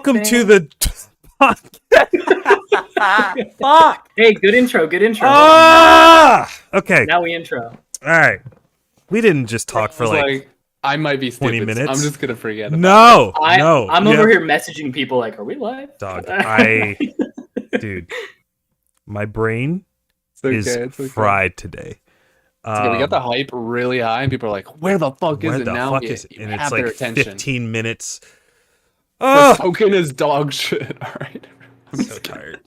Welcome to the podcast. Fuck. Hey, good intro. Okay. Now we intro. All right. We didn't just talk for like I might be 20 stupid. minutes. I'm just gonna forget about No. I'm over here messaging people like, are we live? Dog, dude, my brain is fried today. We got the hype really high, and people are like, "Where the fuck is it now?" And it's like 15 minutes. Token is dog shit. All right, I'm so tired.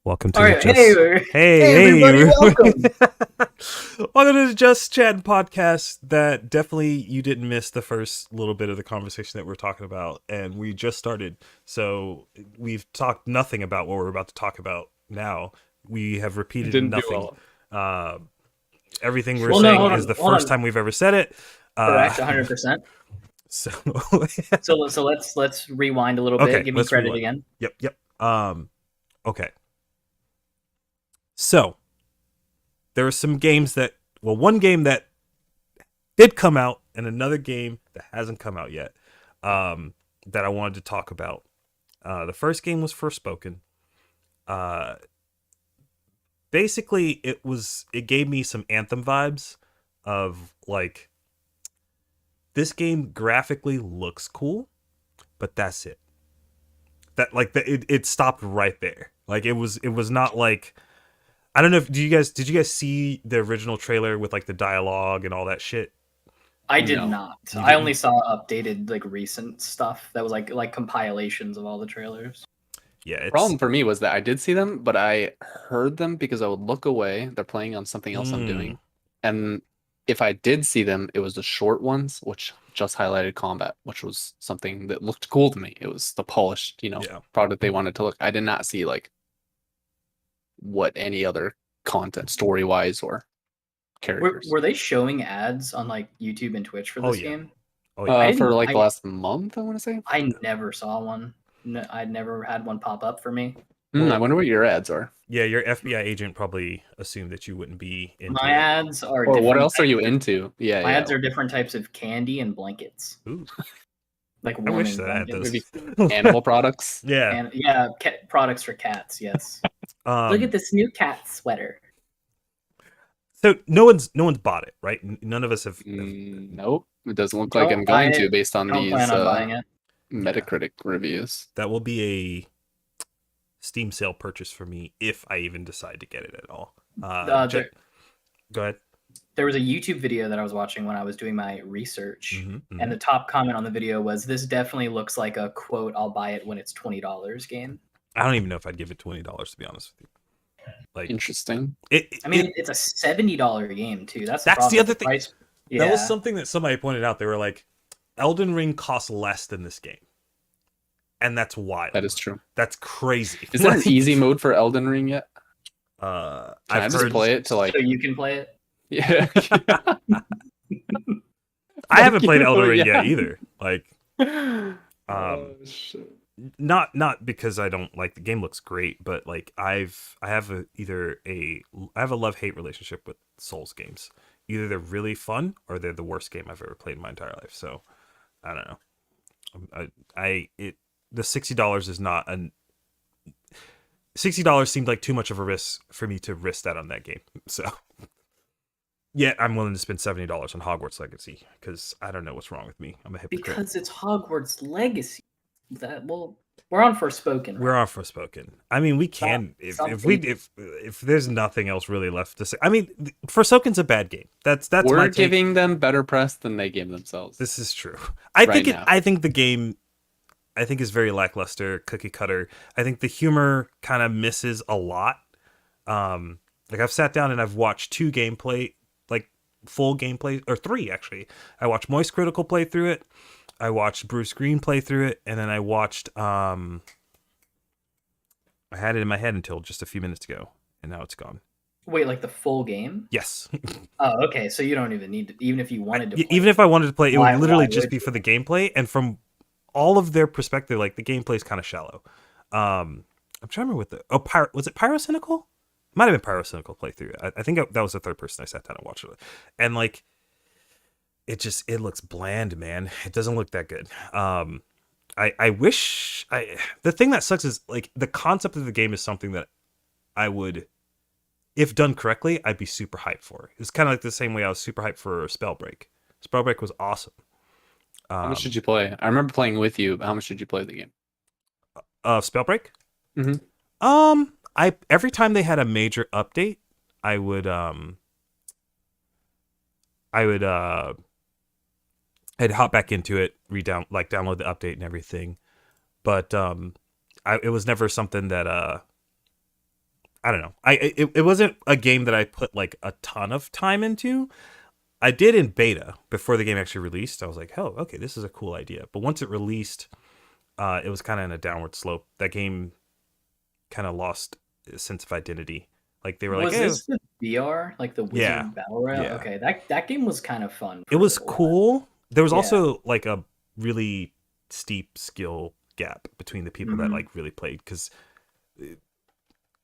Welcome to Hey, everybody, welcome. Welcome to the Just Chatting podcast. That definitely you didn't miss the first little bit of the conversation that we're talking about, and we just started. So we've talked nothing about what we're about to talk about now. We have repeated nothing. Everything we're saying is the first time we've ever said it. Correct, 100%. So let's rewind a little bit. Give me credit again. Yep. Okay. So there are some games one game that did come out and another game that hasn't come out yet that I wanted to talk about. The first game was Forspoken. Basically, it gave me some Anthem vibes of like, this game graphically looks cool, but that's it. It stopped right there. Like it was not like, I don't know if did you guys see the original trailer with like the dialogue and all that shit? I did not. I only saw updated like recent stuff that was like compilations of all the trailers. Yeah, the problem for me was that I did see them, but I heard them because I would look away. They're playing on something else I'm doing. And if I did see them, it was the short ones, which just highlighted combat, which was something that looked cool to me. It was the polished, product they wanted to look. I did not see like what any other content, story-wise or characters. Were they showing ads on like YouTube and Twitch for this game? Oh, yeah. For like the last month, I want to say. I never saw one. No, I'd never had one pop up for me. I wonder what your ads are. Yeah, your FBI agent probably assumed that you wouldn't be into my ads are. Or what else are you into? Yeah, my ads are different types of candy and blankets. Ooh. Like I wish that had those. Maybe animal products. Yeah, products for cats. Yes. Look at this new cat sweater. So no one's bought it, right? None of us have. Nope, it doesn't look like I'm going to based on these Metacritic reviews. That will be a Steam sale purchase for me if I even decide to get it at all. Go ahead. There was a YouTube video that I was watching when I was doing my research, and the top comment on the video was, "This definitely looks like a quote, I'll buy it when it's $20 game." I don't even know if I'd give it $20 to be honest with you. Like, interesting. It's a $70 game too. That's the other thing. That was something that somebody pointed out. They were like, Elden Ring costs less than this game. And that's wild. That is true. That's crazy. Is there an easy mode for Elden Ring yet? Can I just play it to like... So you can play it? Yeah. I haven't played Elden Ring yet either. Like, not because I don't like the game. Looks great, but like I have a love-hate relationship with Souls games. Either they're really fun or they're the worst game I've ever played in my entire life. So I don't know. The $60 is not $60 seemed like too much of a risk for me to risk that on that game. So yet I'm willing to spend $70 on Hogwarts Legacy because I don't know what's wrong with me. I'm a hypocrite. Because it's Hogwarts Legacy. We're on Forspoken. Right? We're on Forspoken. I mean, we can if there's nothing else really left to say. I mean, Forspoken's a bad game. That's we're giving them better press than they gave themselves. This is true. I think the game is very lackluster, cookie cutter. I think the humor kind of misses a lot. Like I've sat down and I've watched 2 gameplay, like full gameplay, or 3 actually. I watched Moist Critical play through it. I watched Bruce Green play through it, and then I watched. I had it in my head until just a few minutes ago, and now it's gone. Wait, like the full game? Yes. Oh, okay. So you don't even need to, even if you wanted to. Even if I wanted to play, it would literally just be for the gameplay, and from all of their perspective, like the gameplay is kind of shallow. I'm trying to remember was it Pyrocynical? It might have been Pyrocynical playthrough. I think that was the third person I sat down and watched it with, and like. It looks bland, man. It doesn't look that good. I wish the thing that sucks is like the concept of the game is something that I would, if done correctly, I'd be super hyped for. It's kind of like the same way I was super hyped for Spellbreak. Spellbreak was awesome. How much did Um, you play? I remember playing with you, but how much did you play the game? Spellbreak. Hmm. I every time they had a major update, I would I would I'd hop back into it, download the update and everything. But it was never something that I don't know. It wasn't a game that I put like a ton of time into. I did in beta before the game actually released. I was like, "Oh, okay, this is a cool idea." But once it released, it was kind of in a downward slope. That game kind of lost a sense of identity. Like they were like, Was "Hey, this the VR, like the yeah, Wizard Battle Royale? yeah." Okay, that game was kind of fun It for a was little while. cool. There was Yeah. also like a really steep skill gap between the people that Hmm. like really played because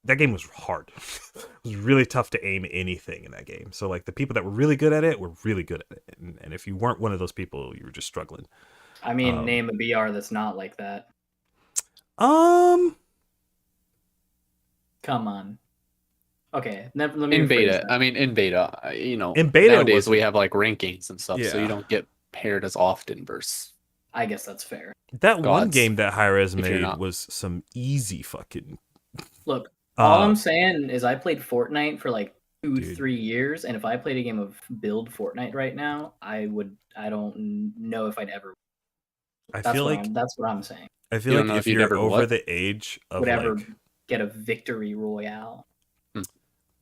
that game was hard. It was really tough to aim anything in that game. So like the people that were really good at it were really good at it, and if you weren't one of those people, you were just struggling. I mean, Um, name a VR that's not like that. um, Come on. Okay, let me In rephrase beta, that. I mean, in beta, in beta it nowadays we wasn't. have like rankings and stuff, so you Yeah, don't get paired as often versus I guess that's fair. that one gods game that Hi-Rez if you're made not. was some easy fucking. Look, all Uh, I'm saying is I played Fortnite for like two, dude, 3 years, and if I played a game of build Fortnite right now, I don't know if I'd ever. I feel like That's what I'm saying. You don't know if if you'd you're ever over what? the age of Would ever like, get a victory royale. Hmm.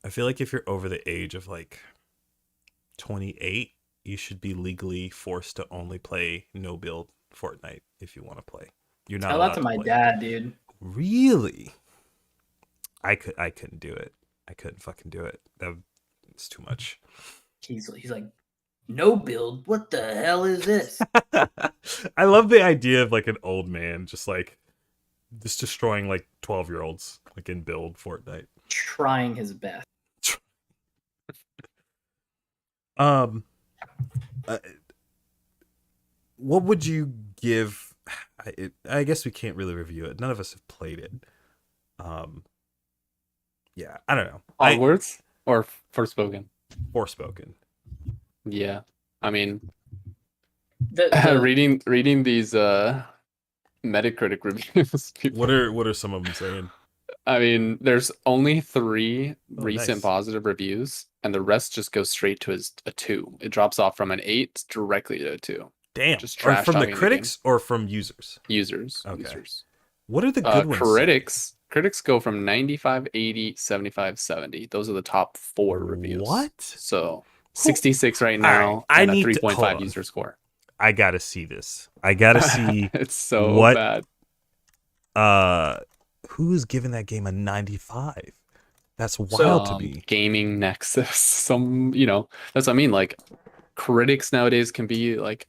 I feel like if you're over the age of like 28, you should be legally forced to only play no build Fortnite if you want to play. You're not Tell that to allowed to my play. dad, dude. Really? I couldn't do it. I couldn't fucking do it. It's too much. He's like, no build. What the hell is this? I love the idea of like an old man just destroying like 12-year-olds like in build Fortnite. Trying his best. Um uh, what would you give I guess we can't really review it. None of us have played it. Um yeah, I don't know. Hogwarts or Forspoken? Forspoken. Yeah. I mean, The reading these Metacritic reviews, people. What are some of them saying? I mean, there's only 3 Oh, recent nice. positive reviews, and the rest just goes straight to a 2. It drops off from an 8 directly to a 2. Damn. Just Or trash from the talking the game. critics or from users? Users, Okay. users. What are the good ones say? Critics go from 95, 80, 75, 70. Those are the top 4 reviews. What? So Who? 66 right All right. now I and a need to hold 3.5 on. user score. I got to see this. I got to see It's so what bad. uh who's giving that game a 95? That's wild to me. Gaming Nexus. That's what I mean. Like critics nowadays can be like,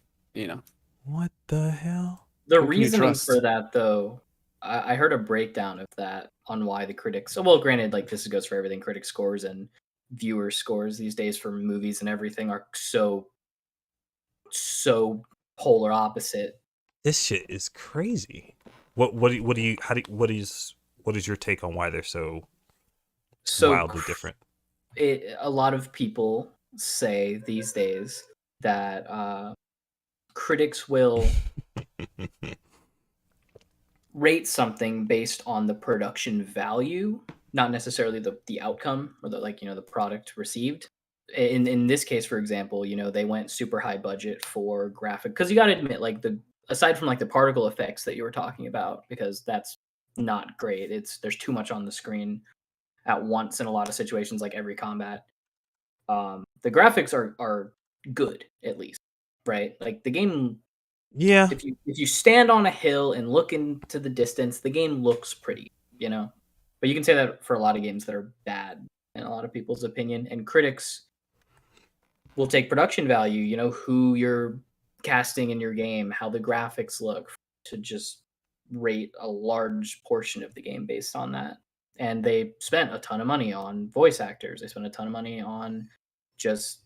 What the hell? the who can you reasoning trust? for that, though, I heard a breakdown of that on why the critics. So, well, granted, like this goes for everything. Critic scores and viewer scores these days for movies and everything are so polar opposite. This shit is crazy. What do you how do what is your take on why they're so So wildly different? a lot of people say these days that critics will rate something based on the production value, not necessarily the outcome or the product received. In this case, for example, they went super high budget for graphic because you got to admit, like the aside from like the particle effects that you were talking about, because that's not great. There's too much on the screen at once in a lot of situations, like every combat. The graphics are good at least, right? Like the game, Yeah. if you stand on a hill and look into the distance, the game looks pretty, you know. But you can say that for a lot of games that are bad in a lot of people's opinion. And critics will take production value, who you're casting in your game, how the graphics look, to just rate a large portion of the game based on that. And they spent a ton of money on voice actors. They spent a ton of money on just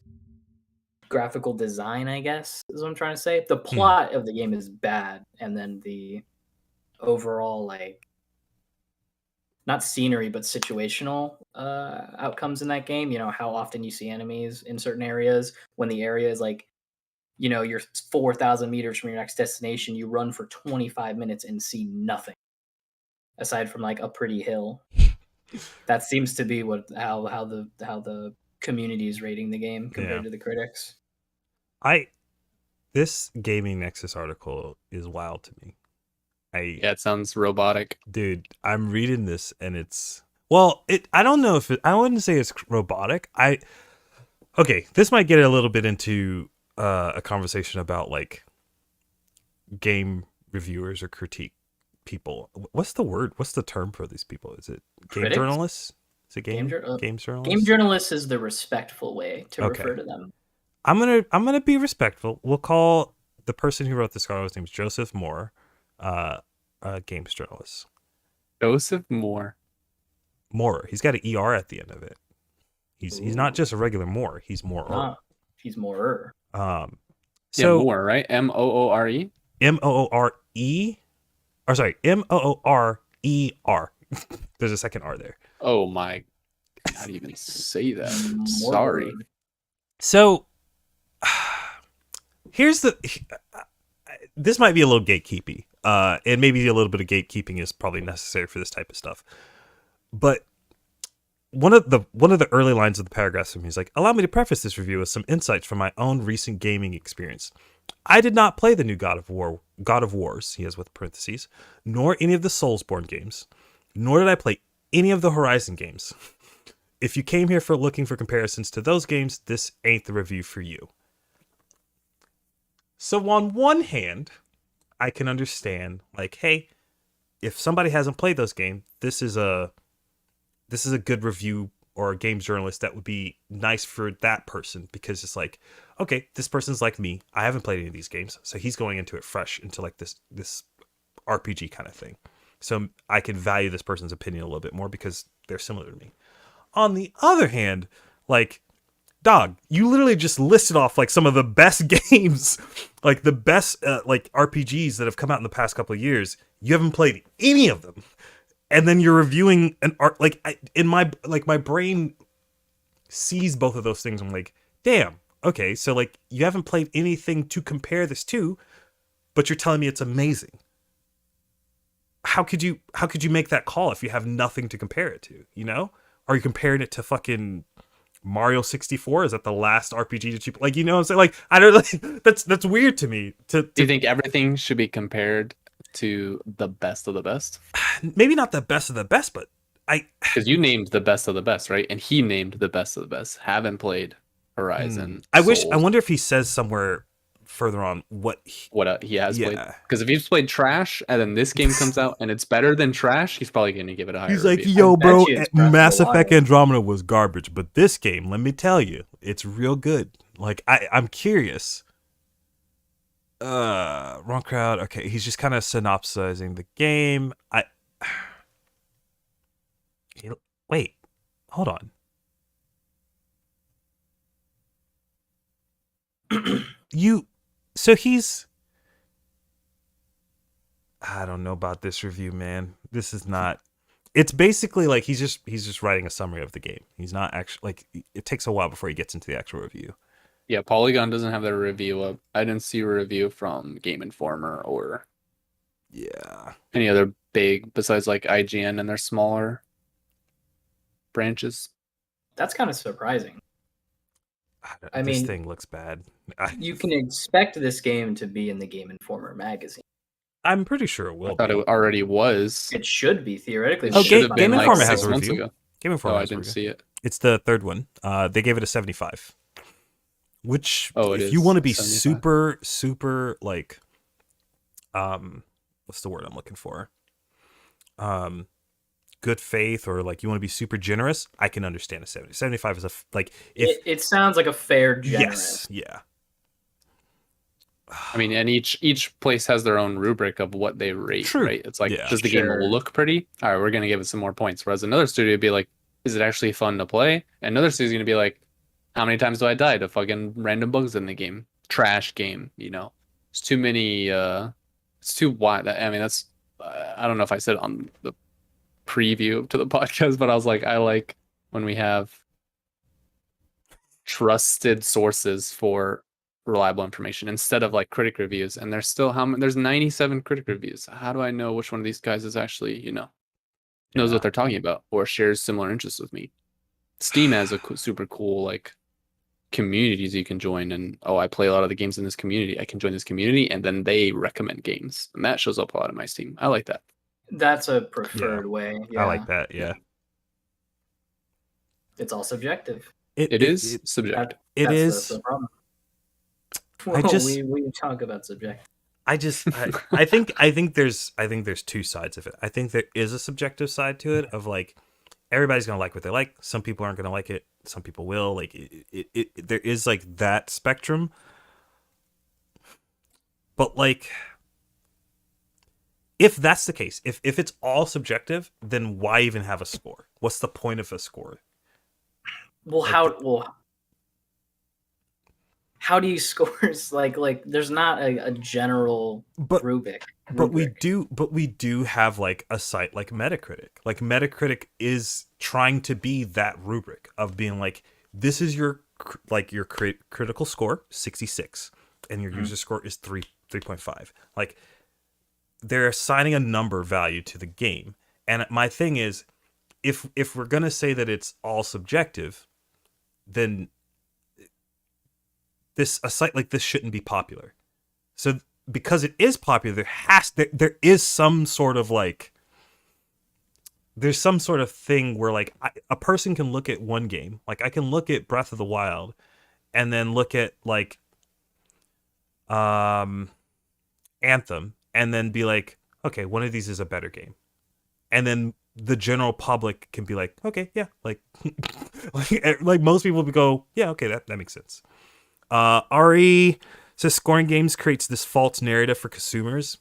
graphical design, I guess, is what I'm trying to say. The plot of the game is bad, and then the overall, like, not scenery, but situational outcomes in that game. You know, how often you see enemies in certain areas. When the area is like, you know, you're 4,000 meters from your next destination, you run for 25 minutes and see nothing aside from like a pretty hill. That seems to be how the community is rating the game compared to the critics. This Gaming Nexus article is wild to me. Yeah, it sounds robotic. Dude, I'm reading this and it's I don't know if I wouldn't say it's robotic. Okay, this might get a little bit into a conversation about like game reviewers or critique people. What's the word? What's the term for these people? Is it game Critics? journalists? Is it game journalists? Game journalists is the respectful way to refer to them. I'm gonna be respectful. We'll call the person who wrote this article, his name's Joseph Moore, a games journalist. Joseph Moore. Moore. He's got an ER at the end of it. He's not just a regular Moore. He's more. He's more. So yeah, Moore, right? Moore. Moore. Or sorry, Moorer. There's a second R there. Oh my! How do you even say that? Sorry. So here's this might be a little gatekeepy, and maybe a little bit of gatekeeping is probably necessary for this type of stuff. But one of the early lines of the paragraphs from me is like, allow me to preface this review with some insights from my own recent gaming experience. I did not play the new God of Wars, he has with parentheses, nor any of the Soulsborne games, nor did I play any of the Horizon games. If you came here looking for comparisons to those games, this ain't the review for you. So on one hand, I can understand, like, hey, if somebody hasn't played those games, this is a good review or a games journalist that would be nice for that person, because it's like, okay, this person's like me. I haven't played any of these games, so he's going into it fresh, into like this RPG kind of thing. So I can value this person's opinion a little bit more because they're similar to me. On the other hand, like, dog, you literally just listed off like some of the best games, like the best like RPGs that have come out in the past couple of years. You haven't played any of them. And then you're reviewing an art, like, my brain sees both of those things. I'm like, damn, okay, so like you haven't played anything to compare this to, but you're telling me it's amazing. How could you make that call if you have nothing to compare it to? You know, are you comparing it to fucking Mario 64? Is that the last RPG that you like? You know what I'm saying? Like, I don't like that's weird to me. Do you think everything should be compared to the best of the best? Maybe not the best of the best, but because you named the best of the best, right? And he named the best of the best. Haven't played Horizon. I wonder if he says somewhere further on what he has played. Because if he's played trash and then this game comes out and it's better than trash, he's probably going to give it a higher He's like, review. yo, bro, Mass Effect Andromeda was garbage, but this game, let me tell you, it's real good. Like, I'm curious. Wrong crowd. Okay, he's just kind of synopsizing the game. Wait, hold on. I don't know about this review, man. This is not. It's basically like he's just writing a summary of the game. He's not actually, like, it takes a while before he gets into the actual review. Yeah, Polygon doesn't have their review up. I didn't see a review from Game Informer or any other big besides like IGN and their smaller branches. That's kind of surprising. I mean, this thing looks bad. You can expect this game to be in the Game Informer magazine. I'm pretty sure it will. I thought it already was. It should be, theoretically. Game Informer has a review. Game Informer I didn't see it. It's the third one. They gave it a 75. Which, if you want to be 75. super, like, what's the word I'm looking for? Good faith, or like you want to be super generous, I can understand a 70. 75 is it sounds like a fair generous. Yes, yeah. I mean, and each place has their own rubric of what they rate, True. Right? It's like, does the game look pretty? All right, we're going to give it some more points. Whereas another studio would be like, is it actually fun to play? And another studio is going to be like, How many times do I die to fucking random bugs in the game? Trash game, you know. It's too many. It's too wide. I mean, that's. I don't know if I said it on the preview to the podcast, but I was like, I like when we have trusted sources for reliable information instead of like critic reviews. And there's still there's 97 critic reviews. How do I know which one of these guys is actually, knows Yeah. what they're talking about or shares similar interests with me? Steam has a super cool like communities you can join, and I play a lot of the games in this community. I can join this community, and then they recommend games, and that shows up a lot in my Steam. I like that. That's a Yeah. preferred way. I like Yeah. that. Yeah. It's all subjective. It is subjective. It That's is. the problem. I Whoa, just we talk about subjective. I think there's two sides of it. I think there is a subjective side to it of like everybody's gonna like what they like. Some people aren't gonna like it. Some people will. Like there is like that spectrum. But like, if that's the case, if it's all subjective, then why even have a score? What's the point of a score? Well, how do you score? Like there's not a general But rubric. but we do have like a site like Metacritic. Like Metacritic is trying to be that rubric of being like, this is your critical score 66 and your user score is 3.5. Like they're assigning a number value to the game. And my thing is, if we're going to say that it's all subjective, then a site like this shouldn't be popular. So because it is popular, there is some sort of like, there's some sort of thing where like a person can look at one game, like I can look at Breath of the Wild, and then look at like Anthem, and then be like, okay, one of these is a better game, and then the general public can be like, okay, yeah, like like most people would go, yeah, okay, that makes sense. Ari says scoring games creates this false narrative for consumers.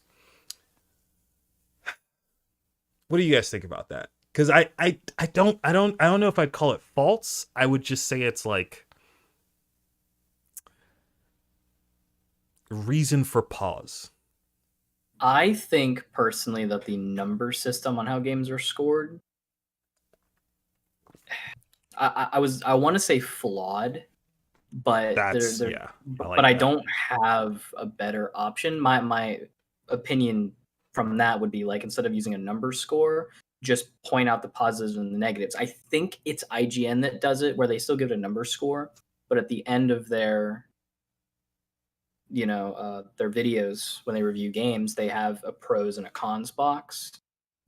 What do you guys think about that? Because I don't know if I'd call it false. I would just say it's like reason for pause. I think personally that the number system on how games are scored, I want to say flawed, but That's they're yeah. I like but I that. don't have a better option. My opinion from that would be like, instead of using a number score, just point out the positives and the negatives. I think it's IGN that does it, where they still give it a number score, but at the end of their their videos when they review games, they have a pros and a cons box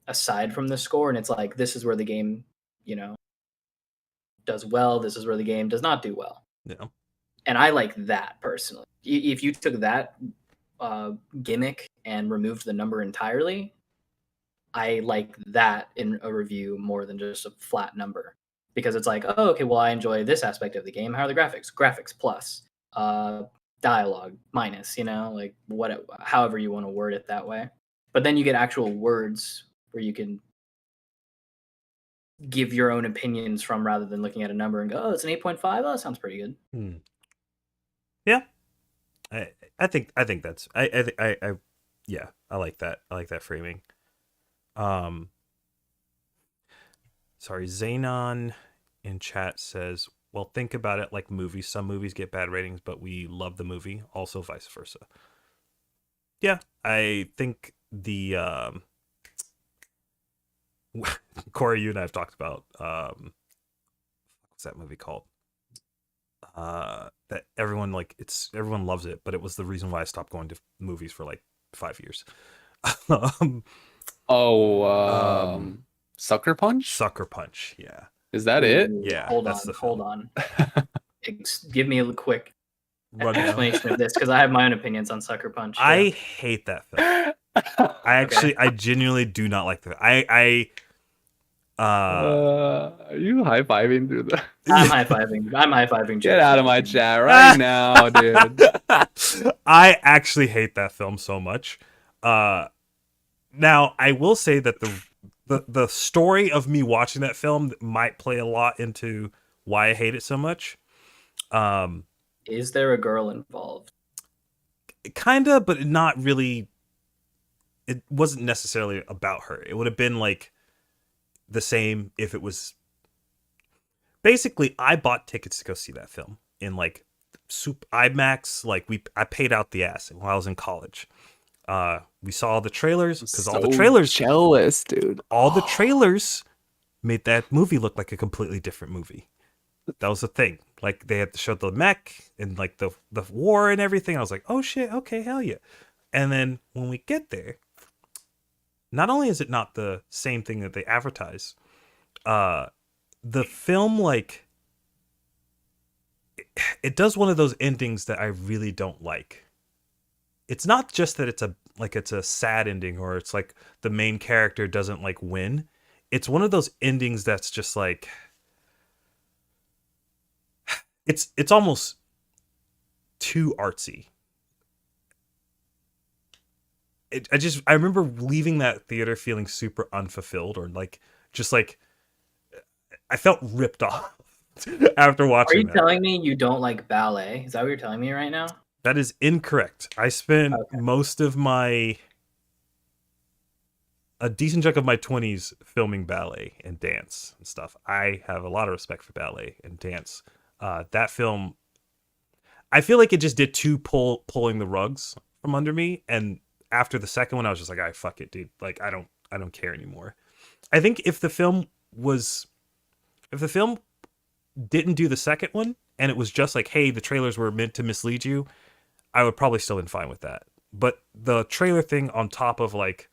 aside from the score, and it's like, this is where the game does well, this is where the game does not do well. Yeah. And I like that personally. If you took that gimmick and removed the number entirely, I like that in a review more than just a flat number, because it's like, oh, okay, well, I enjoy this aspect of the game. How are the graphics? Graphics plus, dialogue minus. Like however you want to word it that way. But then you get actual words where you can give your own opinions from, rather than looking at a number and go, oh, it's an 8.5. Oh, that sounds pretty good. Yeah. I think that's I yeah, I like that. I like that framing. Sorry, Xenon in chat says, well, think about it like movies. Some movies get bad ratings, but we love the movie. Also vice versa. Yeah, I think the Corey, you and I have talked about what's that movie called? That everyone everyone loves it, but it was the reason why I stopped going to movies for like 5 years. um, Sucker Punch? Sucker Punch, yeah. Is that it? Yeah, Hold that's on, the hold film. on. Give me a quick Rundown. explanation of this, because I have my own opinions on Sucker Punch. I hate that film. I genuinely do not like that. Are you high-fiving through the I'm high-fiving. Get out of my chat right now, dude. I actually hate that film so much. Now I will say that the story of me watching that film might play a lot into why I hate it so much. Um, Is there a girl involved? Kinda, but not really. It wasn't necessarily about her. It would have been like the same if it was. Basically, I bought tickets to go see that film in like Super IMAX. Like I paid out the ass while I was in college. We saw all the trailers I'm because all the so trailers, jealous, dude. all the trailers made that movie look like a completely different movie. That was the thing. Like they had to show the mech and like the war and everything. I was like, oh shit, okay, hell yeah. And then when we get there, not only is it not the same thing that they advertise, uh, the film like it does one of those endings that I really don't like. It's not just that it's a sad ending or it's like the main character doesn't like win. It's one of those endings that's just like it's almost too artsy. I remember leaving that theater feeling super unfulfilled or like just like I felt ripped off after Are you watching that. telling me you don't like ballet? Is that what you're telling me right now? That is incorrect. I spent Okay. most of my a decent chunk of my 20s filming ballet and dance and stuff. I have a lot of respect for ballet and dance. That film, I feel like it just did pulling the rugs from under me. And after the second one, I was just like, "I fuck it, dude. Like, I don't care anymore." I think if the film didn't do the second one and it was just like, "Hey, the trailers were meant to mislead you," I would probably still been fine with that. But the trailer thing on top of like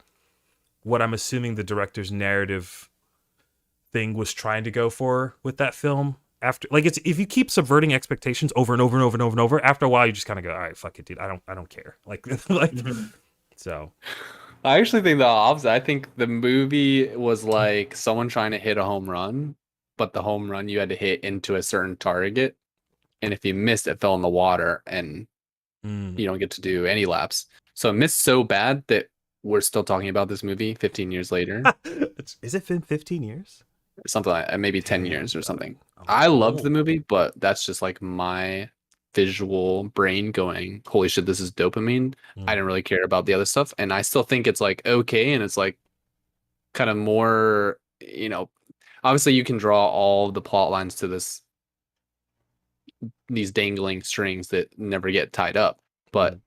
what I'm assuming the director's narrative thing was trying to go for with that film. After like it's if you keep subverting expectations over and over and over and over and over, after a while you just kind of go, all right, fuck it, dude. I don't care. Like like Mhm. so. I actually think the opposite. I think the movie was like someone trying to hit a home run, but the home run you had to hit into a certain target, and if you missed, it fell in the water, and Mm. you don't get to do any laps. So it missed so bad that we're still talking about this movie 15 years later, Is it been 15 years? something like maybe 10 Damn, years or dog. something. I'm I loved the old. movie, but that's just like my visual brain going, holy shit, this is dopamine. I Mm. didn't really care about the other stuff. And I still think it's like okay. And it's like kind of more, obviously you can draw all the plot lines to these dangling strings that never get tied up. But Mm.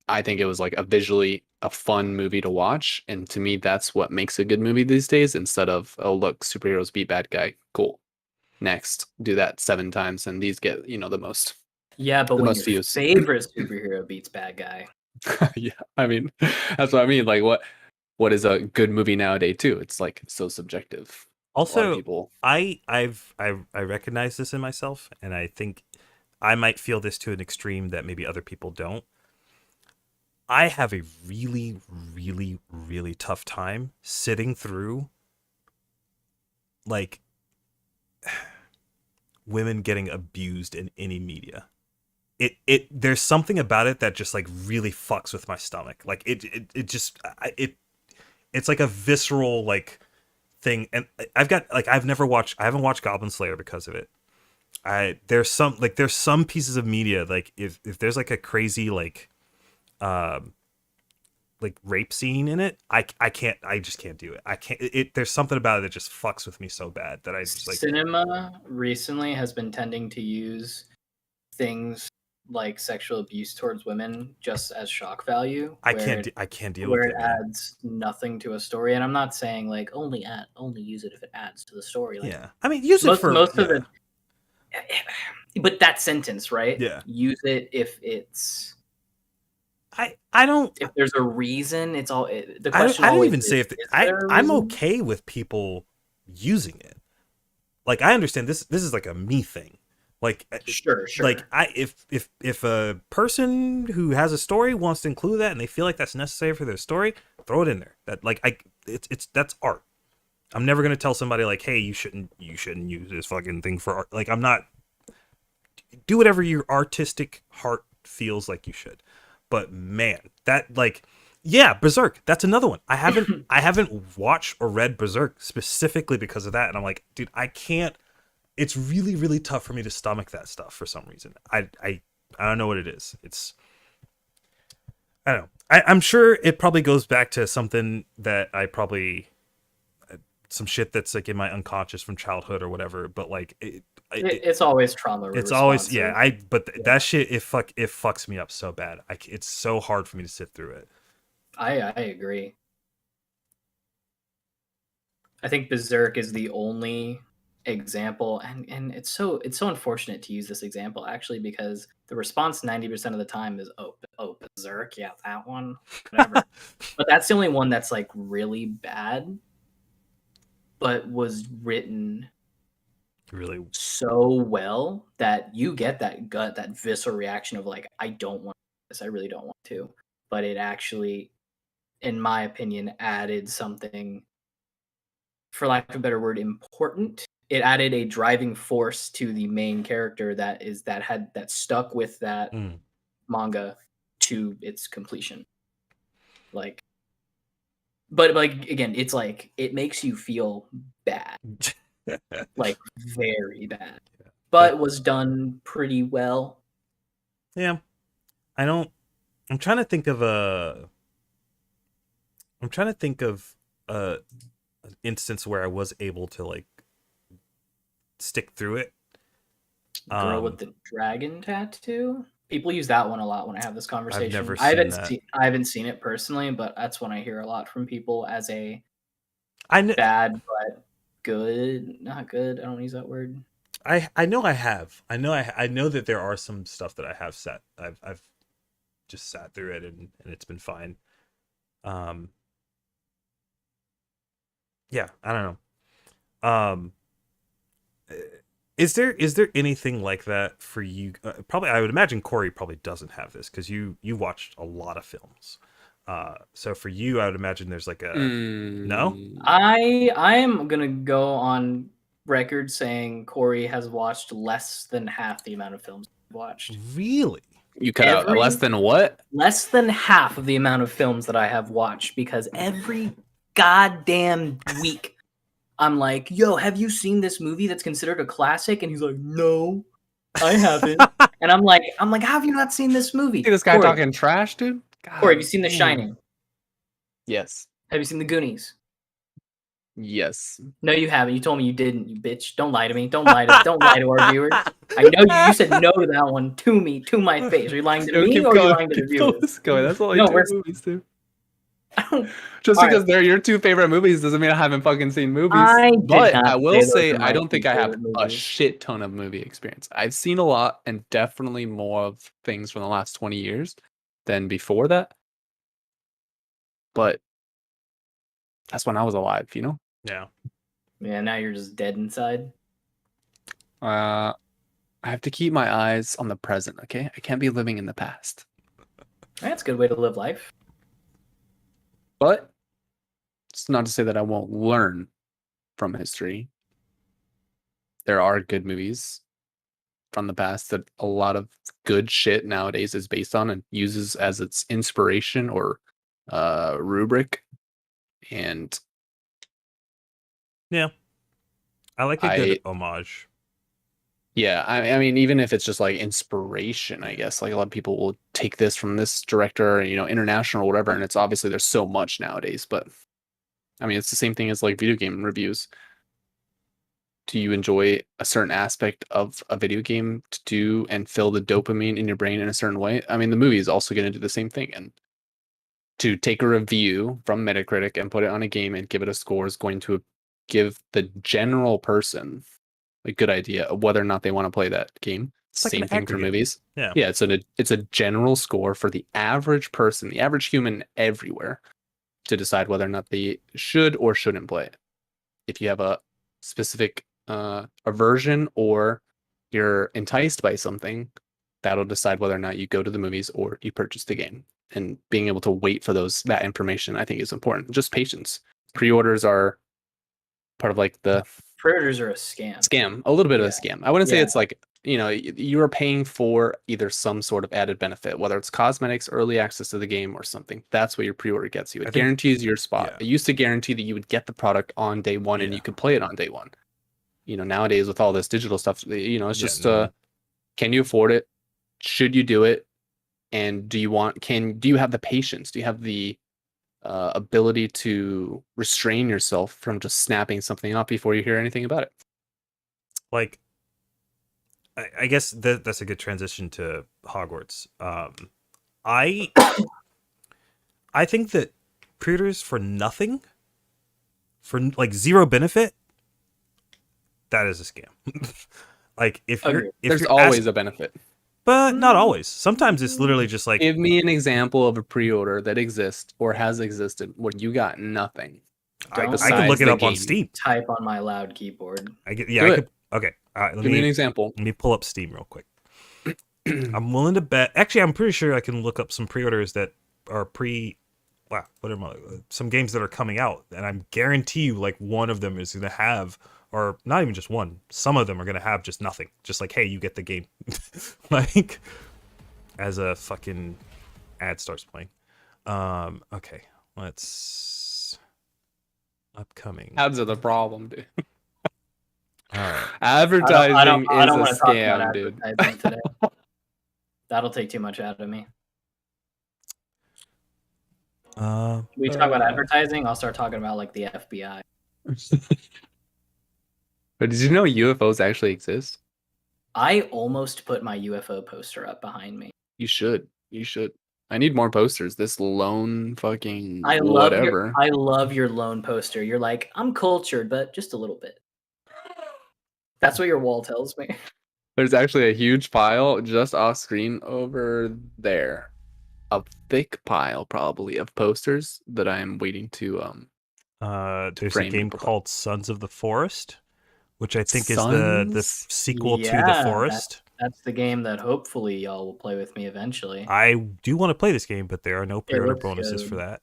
I think it was like a visually a fun movie to watch. And to me, that's what makes a good movie these days instead of, oh, look, superheroes beat bad guy. Cool. Next, do that 7 times and these get, Yeah, but the when most your views. favorite superhero beats bad guy, Yeah. I mean, that's what I mean. Like what is a good movie nowadays too? It's like so subjective. A lot of Also, people. I recognize this in myself, and I think I might feel this to an extreme that maybe other people don't. I have a really, really, really tough time sitting through like women getting abused in any media. It there's something about it that just like really fucks with my stomach. Like it just it's like a visceral like thing. And I haven't watched Goblin Slayer because of it. I there's some pieces of media like if there's like a crazy um like rape scene in it, I just can't do it. I can't it there's something about it that just fucks with me so bad that I just like cinema recently has been tending to use things like sexual abuse towards women just as shock value, I can't deal where with it it, man. adds nothing to a story. And I'm not saying like only use it if it adds to the story. Like Yeah. I mean, use it for most of yeah. the but that sentence, right? Yeah. Use it if it's I don't if there's a reason. The question I don't always even say if is there a I'm reason? okay with people using it. Like I understand this is like a me thing. Like Sure, sure. I if a person who has a story wants to include that and they feel like that's necessary for their story, throw it in there. That like I it's that's art. I'm never gonna tell somebody like, hey, you shouldn't use this fucking thing for art. Like I'm not do whatever your artistic heart feels like you should. But man, that like yeah, Berserk. That's another one. I haven't watched or read Berserk specifically because of that, and I'm like, dude, I can't. it's really really tough for me to stomach that stuff for some reason. I don't know what it is. It's I don't know. I'm sure it probably goes back to something that I probably some shit that's like in my unconscious from childhood or whatever. But like It's always trauma it's always responsive. that shit it fucks me up so bad. It's so hard for me to sit through it. I agree. I think Berserk is the only example, and it's so unfortunate to use this example actually because the response 90% of the time is oh Berserk, yeah, that one, whatever. But that's the only one that's like really bad, but was written Really, so well that you get that visceral reaction of like, I don't want this, I really don't want to. But it actually, in my opinion, added something, for lack of a better word, important. It added a driving force to the main character that stuck with that mm. manga to its completion. Like, but like again, it's like it makes you feel bad, like very bad, That but was done pretty well. yeah. I don't. I'm trying to think of a. I'm trying to think of a an instance where I was able to like stick through it. Girl with Um, the dragon tattoo. People use that one a lot when I have this I've conversation. never seen that. I haven't seen it personally, but that's one I hear a lot from people as a I know. bad but good, not good. I don't use that word. I know I have. I know that there are some stuff that I have set. I've just sat through it and it's been fine. Um, yeah, I don't know. Is there anything like that for you? Probably, I would imagine Corey probably doesn't have this because you watched a lot of films. So for you, I would imagine there's like a no. I am gonna go on record saying Corey has watched less than half the amount of films I've watched. Really? You cut out less than what? Less than half of the amount of films that I have watched because every goddamn week I'm like, yo, have you seen this movie that's considered a classic? And he's like, no, I haven't. And I'm like, how have you not seen this movie? See this guy talking trash, dude? Corey, have you seen The damn. Shining? Yes. Have you seen The Goonies? Yes. No, you haven't. You told me you didn't, you bitch. Don't lie to me. Don't lie to our viewers. I know you said no to that one to me, to my face. Are you lying to Dude, me keep or are you going. lying to the Keep viewers? going. That's only No, two we're movies, dude. All Just right. because they're your two favorite movies doesn't mean I haven't fucking seen movies. I did But not I say will those say are I my don't think two I have favorite a movies. shit ton of movie experience. I've seen a lot and definitely more of things from the last 20 years than before that. But that's when I was alive, you know? Yeah. Yeah, now you're just dead inside. I have to keep my eyes on the present, okay? I can't be living in the past. That's a good way to live life. But it's not to say that I won't learn from history. There are good movies from the past that a lot of good shit nowadays is based on and uses as its inspiration or rubric. And Yeah. I like a good I, homage. yeah, I mean, even if it's just like inspiration, I guess like a lot of people will take this from this director, you know, international or whatever. And it's obviously there's so much nowadays, but I mean, it's the same thing as like video game reviews. Do you enjoy a certain aspect of a video game to do and fill the dopamine in your brain in a certain way? I mean, the movie is also going to do the same thing. And to take a review from Metacritic and put it on a game and give it a score is going to give the general person a good idea of whether or not they want to play that game. It's like an Same thing for aggregate. movies. Yeah. Yeah, it's a general score for the average person, the average human everywhere, to decide whether or not they should or shouldn't play it. If you have a specific aversion or you're enticed by something, that'll decide whether or not you go to the movies or you purchase the game. And being able to wait for that information, I think, is important. Just patience. Pre-orders are part of like the Predators are a scam. a little bit of a Yeah. scam. I wouldn't say Yeah. it's like, you know, you are paying for either some sort of added benefit, whether it's cosmetics, early access to the game, or something. That's what your pre-order gets you. It guarantees your spot. Yeah. It used to guarantee that you would get the product on day one and Yeah. you could play it on day one. nowadays with all this digital stuff, it's Yeah, just no. can you afford it? Should you do it? And do you have the patience? Do you have the ability to restrain yourself from just snapping something up before you hear anything about it? Like, I guess that's a good transition to Hogwarts. I I think that pre-orders for nothing, for like zero benefit, that is a scam. Like Agreed. if There's you're always ask, a benefit. but not always. Sometimes it's literally just like, Give me an example of a pre-order that exists or has existed where you got nothing Don't I could make look besides it the up on game. Steam. type on my loud keyboard. Do I it. could. Okay, all right. Give me an example. Let me pull up Steam real quick. I'm willing to bet. Actually, I'm pretty sure I can look up some pre-orders that are wow, what am I? Some games that are coming out, and I guarantee you, like one of them is going to have, or not even just one. Some of them are going to have just nothing. Just like, hey, you get the game, like as a fucking ad starts playing. Okay, let's upcoming. Ads are the problem, dude. All right. Advertising I is don't a want to talk about scam, dude. advertising today. That'll take too much out of me. We talk about advertising. I'll start talking about like the FBI. But did you know UFOs actually exist? I almost put my UFO poster up behind me. You should. You should. I need more posters. This lone fucking I whatever. love your lone poster. You're like, I'm cultured, but just a little bit. That's what your wall tells me. There's actually a huge pile just off screen over there. A thick pile, probably, of posters that I am waiting to There's a frame game and put up. called Sons of the Forest, which I think is the Sons? sequel to The Yeah, Forest. that's the game that hopefully y'all will play with me eventually. I do want to play this game, but there are no It pre-order looks bonuses good. for that.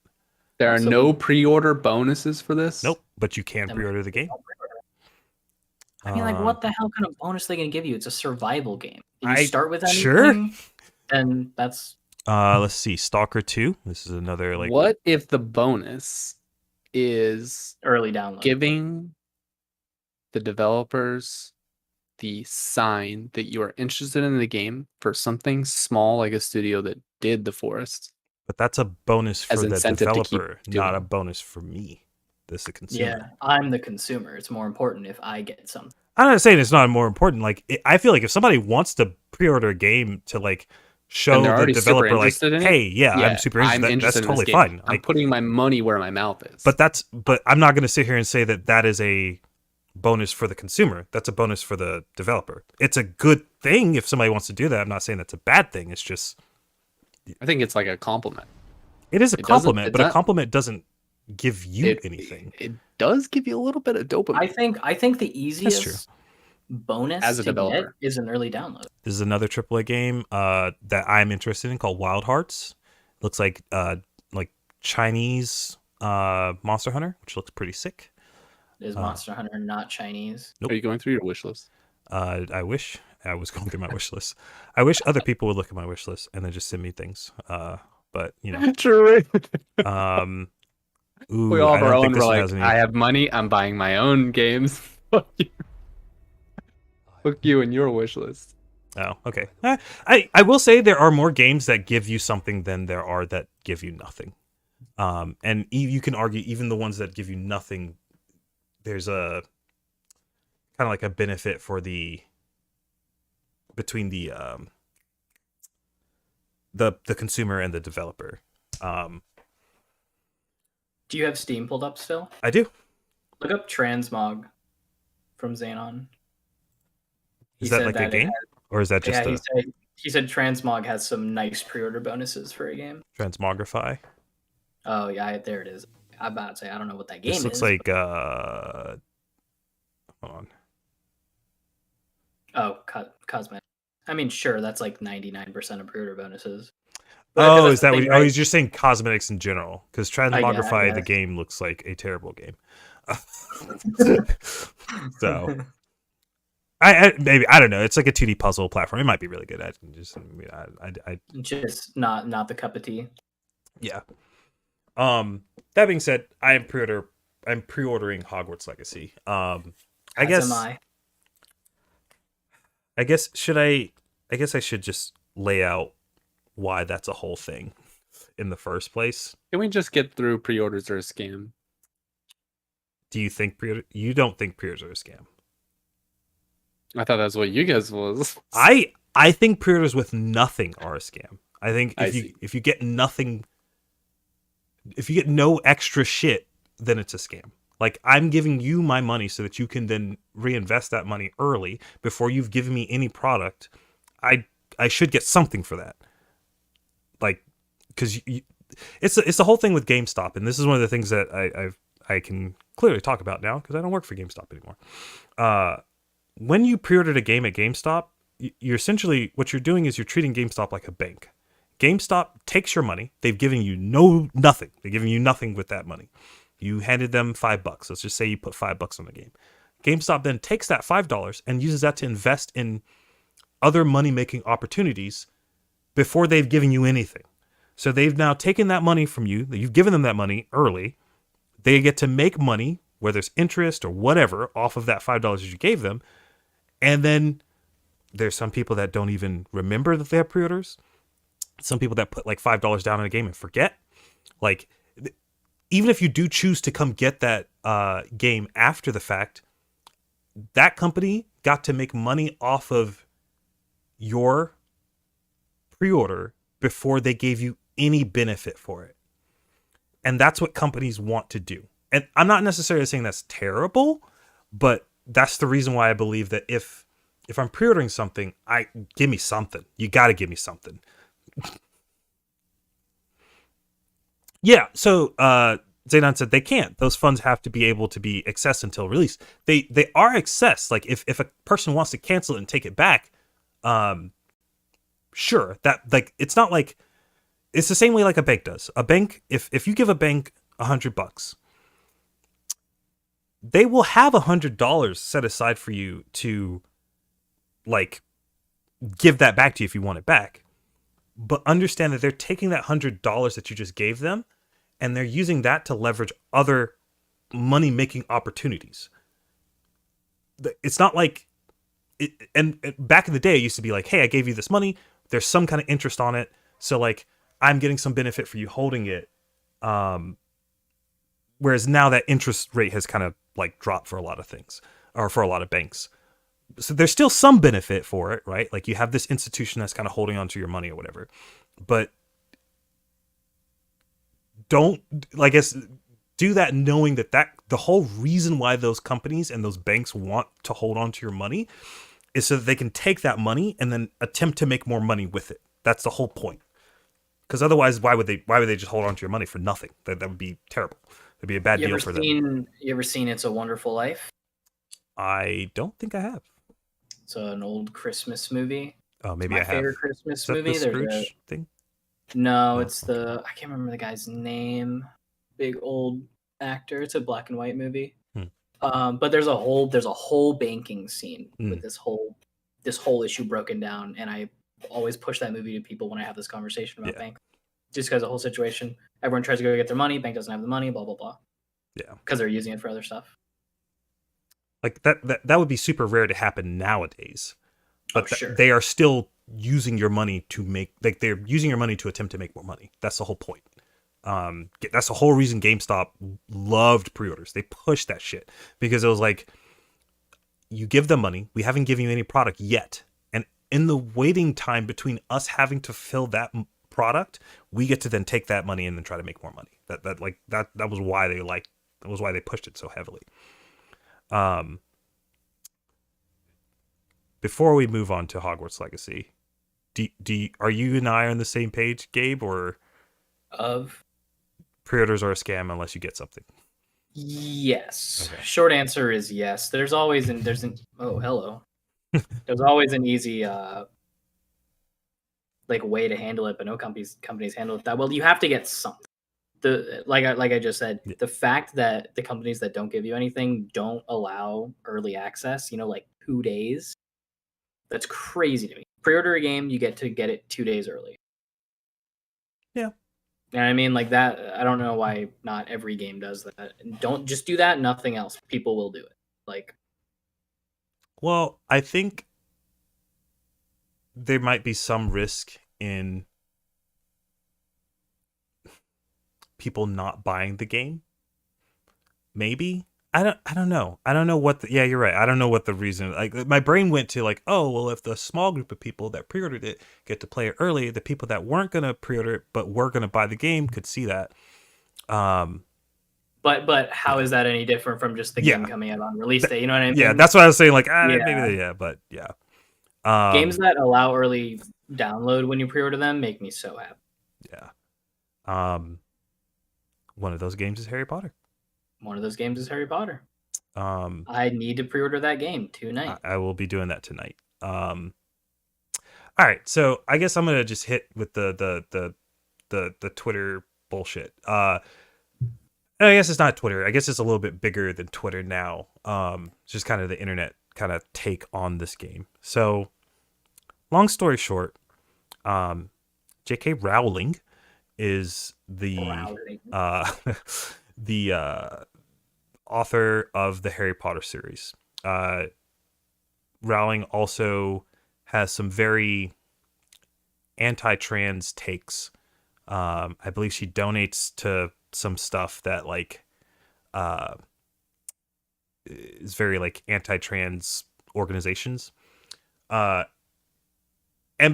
There are So no pre-order bonuses for this? Nope, but you can Then pre-order the game. I mean, like, what the hell kind of bonus are they gonna give you? It's a survival game. You I start with sure. anything, then that's Let's see, Stalker 2. This is another like. What if the bonus is early download. giving the developers the sign that you are interested in the game for something small like a studio that did The Forest? But that's a bonus for As the incentive to keep developer, not a doing. bonus for me, this the consumer. Yeah, I'm the consumer. It's more important if I get something. I'm not saying it's not more important. Like, I feel like if somebody wants to pre-order a game to like show And they're the already super developer, like, interested in it, hey, yeah, I'm super interested. That's interested in this totally game. fine. I'm Like, putting my money where my mouth is. but I'm not going to sit here and say that that is a bonus for the consumer. That's a bonus for the developer. It's a good thing if somebody wants to do that. I'm not saying that's a bad thing. It's just I think it's like a compliment. it is a It doesn't- compliment, it's but a not- compliment doesn't give you anything. It does give you a little bit of dopamine. I think the easiest true. bonus As a to developer. get is an early download. This is another AAA game that I'm interested in called Wild Hearts. Looks like Chinese Monster Hunter, which looks pretty sick. Is Monster Hunter not Chinese? Nope. Are you going through your wish list? I wish I was going through my wish list. I wish other people would look at my wish list and then just send me things. But you know, True. ooh, We all I have our don't own. think this We're one like, has any. I have money. I'm buying my own games. Fuck you. Fuck you and your wish list. Oh, okay. I will say there are more games that give you something than there are that give you nothing. And you can argue even the ones that give you nothing, there's a kind of like a benefit for between the consumer and the developer. Do you have Steam pulled up still? I do. Look up Transmog from Xenon. Is that like a game, or is that just he said Transmog has some nice pre-order bonuses for a game. Transmogrify? Oh yeah, there it is. I'm about to say I don't know what that game is. This looks like hold on. Oh, cosmetic. I mean, sure, that's like 99% of pre-order bonuses. Oh, is that what? Oh, he's just saying cosmetics in general because Transmogrify I the game looks like a terrible game. So, maybe I don't know. It's like a 2D puzzle platform. It might be really good. Just not the cup of tea. Yeah. That being said, I'm pre-ordering Hogwarts Legacy. I guess am I. I guess should I? I guess I should just lay out why that's a whole thing in the first place. Can we just get through pre-orders are a scam? Do you think you don't think pre-orders are a scam? I thought that's what you guys was. I think pre-orders with nothing are a scam. I think I see. if you get nothing, if you get no extra shit, then it's a scam. Like, I'm giving you my money so that you can then reinvest that money early before you've given me any product. I I should get something for that. Like, because it's the whole thing with GameStop, and this is one of the things that I can clearly talk about now because I don't work for GameStop anymore. Uh, when you pre-ordered a game at GameStop, you're essentially what you're doing is you're treating GameStop like a bank. GameStop takes your money. They've given you nothing. They're giving you nothing with that money. You handed them $5. Let's just say you put $5 on the game. GameStop then takes that $5 and uses that to invest in other money making opportunities before they've given you anything. So they've now taken that money from you. You've given them that money early. They get to make money, whether it's interest or whatever, off of that $5 that you gave them. And then there's some people that don't even remember that they have pre-orders. Some people that put like $5 down in a game and forget. Like, even if you do choose to come get that game after the fact, that company got to make money off of your pre-order before they gave you any benefit for it. And that's what companies want to do. And I'm not necessarily saying that's terrible, but that's the reason why I believe that if I'm pre-ordering something, give me something. You got to give me something. Yeah, so Zaydan said they can't. Those funds have to be able to be accessed until release. They are accessed. Like, if a person wants to cancel it and take it back, sure. That, like, it's not like it's the same way like a bank does. A bank, if you give a bank $100, they will have $100 set aside for you to, like, give that back to you if you want it back. But understand that they're taking that $100 that you just gave them and they're using that to leverage other money making opportunities. It's not like and back in the day, it used to be like, hey, I gave you this money. There's some kind of interest on it. So, like, I'm getting some benefit for you holding it. Whereas now that interest rate has kind of like dropped for a lot of things or for a lot of banks. So there's still some benefit for it, right? Like, you have this institution that's kind of holding on to your money or whatever. But don't, I guess, do that knowing that the whole reason why those companies and those banks want to hold on to your money is so that they can take that money and then attempt to make more money with it. That's the whole point. Because otherwise, why would they just hold on to your money for nothing? That would be terrible. It'd be a bad deal for them. You ever seen It's a Wonderful Life? I don't think I have. It's an old Christmas movie. Oh, maybe it's I have. Favorite Christmas Is that movie. the Scrooge thing? No, it's I can't remember the guy's name. Big old actor. It's a black and white movie. But there's a whole banking scene with this whole issue broken down, and I always push that movie to people when I have this conversation about bank, just because the whole situation. Everyone tries to go get their money. Bank doesn't have the money. Blah blah blah. Yeah, because they're using it for other stuff. Like that would be super rare to happen nowadays. But sure. They are still using your money to make, like, they're using your money to attempt to make more money. That's the whole point. That's the whole reason GameStop loved pre-orders. They pushed that shit because it was like, you give them money, we haven't given you any product yet, and in the waiting time between us having to fill that product, we get to then take that money and then try to make more money. That was why they pushed it so heavily. Before we move on to Hogwarts Legacy, are you and I on the same page, Gabe, or of pre-orders are a scam unless you get something? Yes. Okay. Short answer is yes. There's always oh, hello. There's always an easy like way to handle it, but no companies handle it that well. You have to get something. Like I just said, the fact that the companies that don't give you anything don't allow early access, like 2 days, that's crazy to me. Pre-order a game, you get to get it 2 days early. Yeah. You know what I mean? Like that, I don't know why not every game does that. Don't just do that, nothing else. People will do it. Like, well, I think there might be some risk in people not buying the game. Maybe. I don't know. I don't know what yeah, you're right. I don't know what the reason, like my brain went to like, oh, well, if the small group of people that pre-ordered it get to play it early, the people that weren't going to pre-order it but were going to buy the game could see that. But how Yeah. is that any different from just the Yeah. game coming out on release day? You know what I mean? Yeah, that's what I was saying, like Yeah. maybe yeah, but yeah. Games that allow early download when you pre-order them make me so happy. Yeah. One of those games is Harry Potter. One of those games is Harry Potter. Um, I need to pre-order that game tonight. I will be doing that tonight. All right, so I guess I'm gonna just hit with the Twitter bullshit. I guess it's not Twitter. I guess it's a little bit bigger than Twitter now. It's just kind of the internet kind of take on this game. So, long story short, J.K. Rowling is the the author of the Harry Potter series. Rowling also has some very anti-trans takes. I believe she donates to some stuff that like is very like anti-trans organizations. And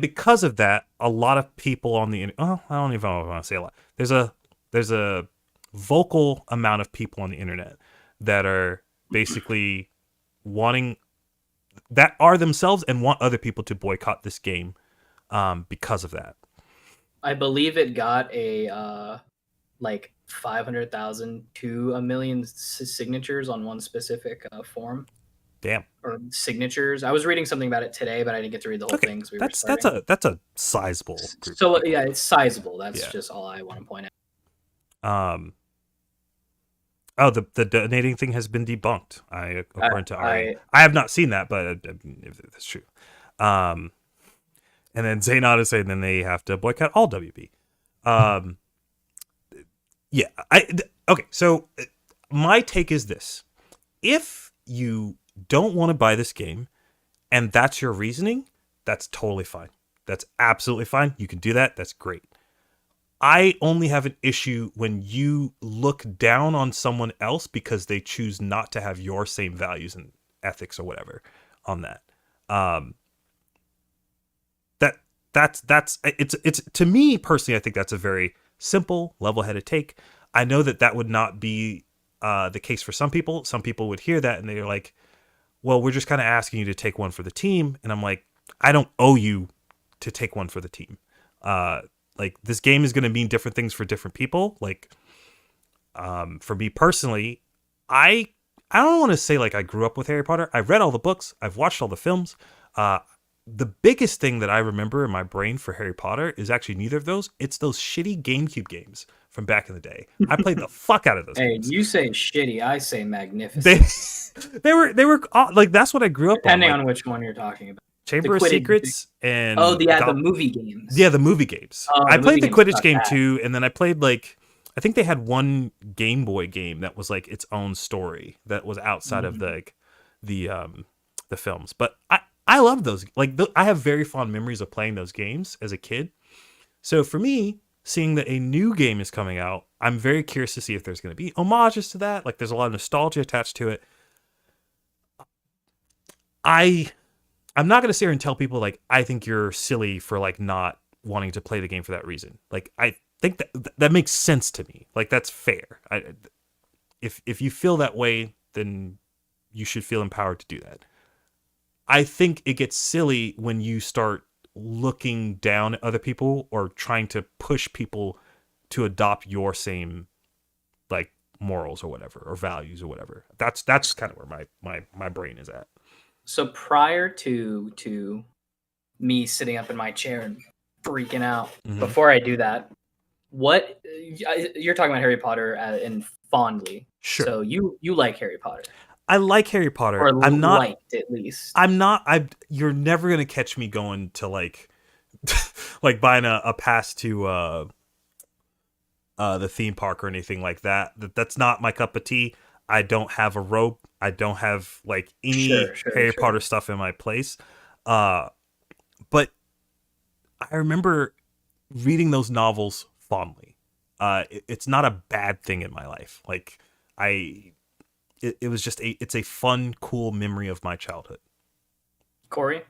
because of that, a lot of people on the I don't even want to say a lot. There's a vocal amount of people on the internet that are basically wanting that are themselves and want other people to boycott this game because of that. I believe it got a like 500,000 to a million signatures on one specific forum. Damn. Or signatures. I was reading something about it today, but I didn't get to read the whole thing. So that's a sizable group. So yeah, it's sizable. That's just all I want to point out. Oh, the donating thing has been debunked. According to Ari, I have not seen that, but if that's true. And then Zaynod is saying then they have to boycott all WB. Yeah. Okay. So my take is this: if you don't want to buy this game, and that's your reasoning, that's totally fine. That's absolutely fine. You can do that. That's great. I only have an issue when you look down on someone else because they choose not to have your same values and ethics or whatever on that. That's it's to me personally, I think that's a very simple, level-headed take. I know that would not be the case for some people. Some people would hear that and they're like, well, we're just kind of asking you to take one for the team. And I'm like, I don't owe you to take one for the team. Like, this game is going to mean different things for different people. Like, for me personally, I don't want to say like I grew up with Harry Potter. I've read all the books. I've watched all the films. The biggest thing that I remember in my brain for Harry Potter is actually neither of those. It's those shitty GameCube games from back in the day. I played the fuck out of those games. You say shitty, I say magnificent. They were like, that's what I grew up Depending on. on which one you're talking about. Chamber of Secrets and the movie games. Yeah, the movie games. I played the Quidditch game too, and then I played like I think they had one Game Boy game that was like its own story that was outside of the films. But I love those. Like I have very fond memories of playing those games as a kid. So for me, seeing that a new game is coming out, I'm very curious to see if there's going to be homages to that. Like there's a lot of nostalgia attached to it. I'm not going to sit here and tell people like I think you're silly for like not wanting to play the game for that reason. Like I think that makes sense to me. Like that's fair. If you feel that way, then you should feel empowered to do that. I think it gets silly when you start looking down at other people or trying to push people to adopt your same like morals or whatever or values or whatever. That's kind of where my brain is at. So prior to me sitting up in my chair and freaking out, before I do that, what you're talking about Harry Potter and fondly. Sure. So you like Harry Potter. I like Harry Potter. Or I'm not liked at least. I'm not. You're never gonna catch me going to like, like buying a pass to the theme park or anything like that. That's not my cup of tea. I don't have a robe. I don't have like any Harry Potter stuff in my place. But I remember reading those novels fondly. It's not a bad thing in my life. Like I, it was just it's a fun, cool memory of my childhood. Corey,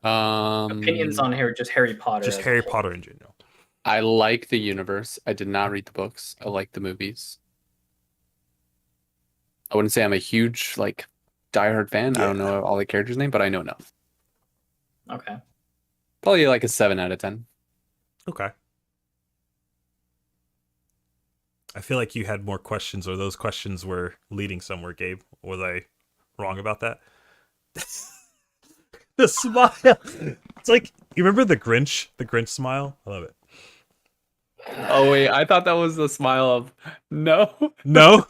opinions Um, on Harry Potter Just as a Harry whole. Potter in general. I like the universe. I did not read the books. I like the movies. I wouldn't say I'm a huge like diehard fan. I don't Yeah. know all the characters' name, but I know enough. Okay. Probably like a 7 out of 10. Okay. I feel like you had more questions, or those questions were leading somewhere, Gabe. Was I wrong about that? The smile. It's like you remember the Grinch? The Grinch smile. I love it. Oh wait, I thought that was the smile of no. No,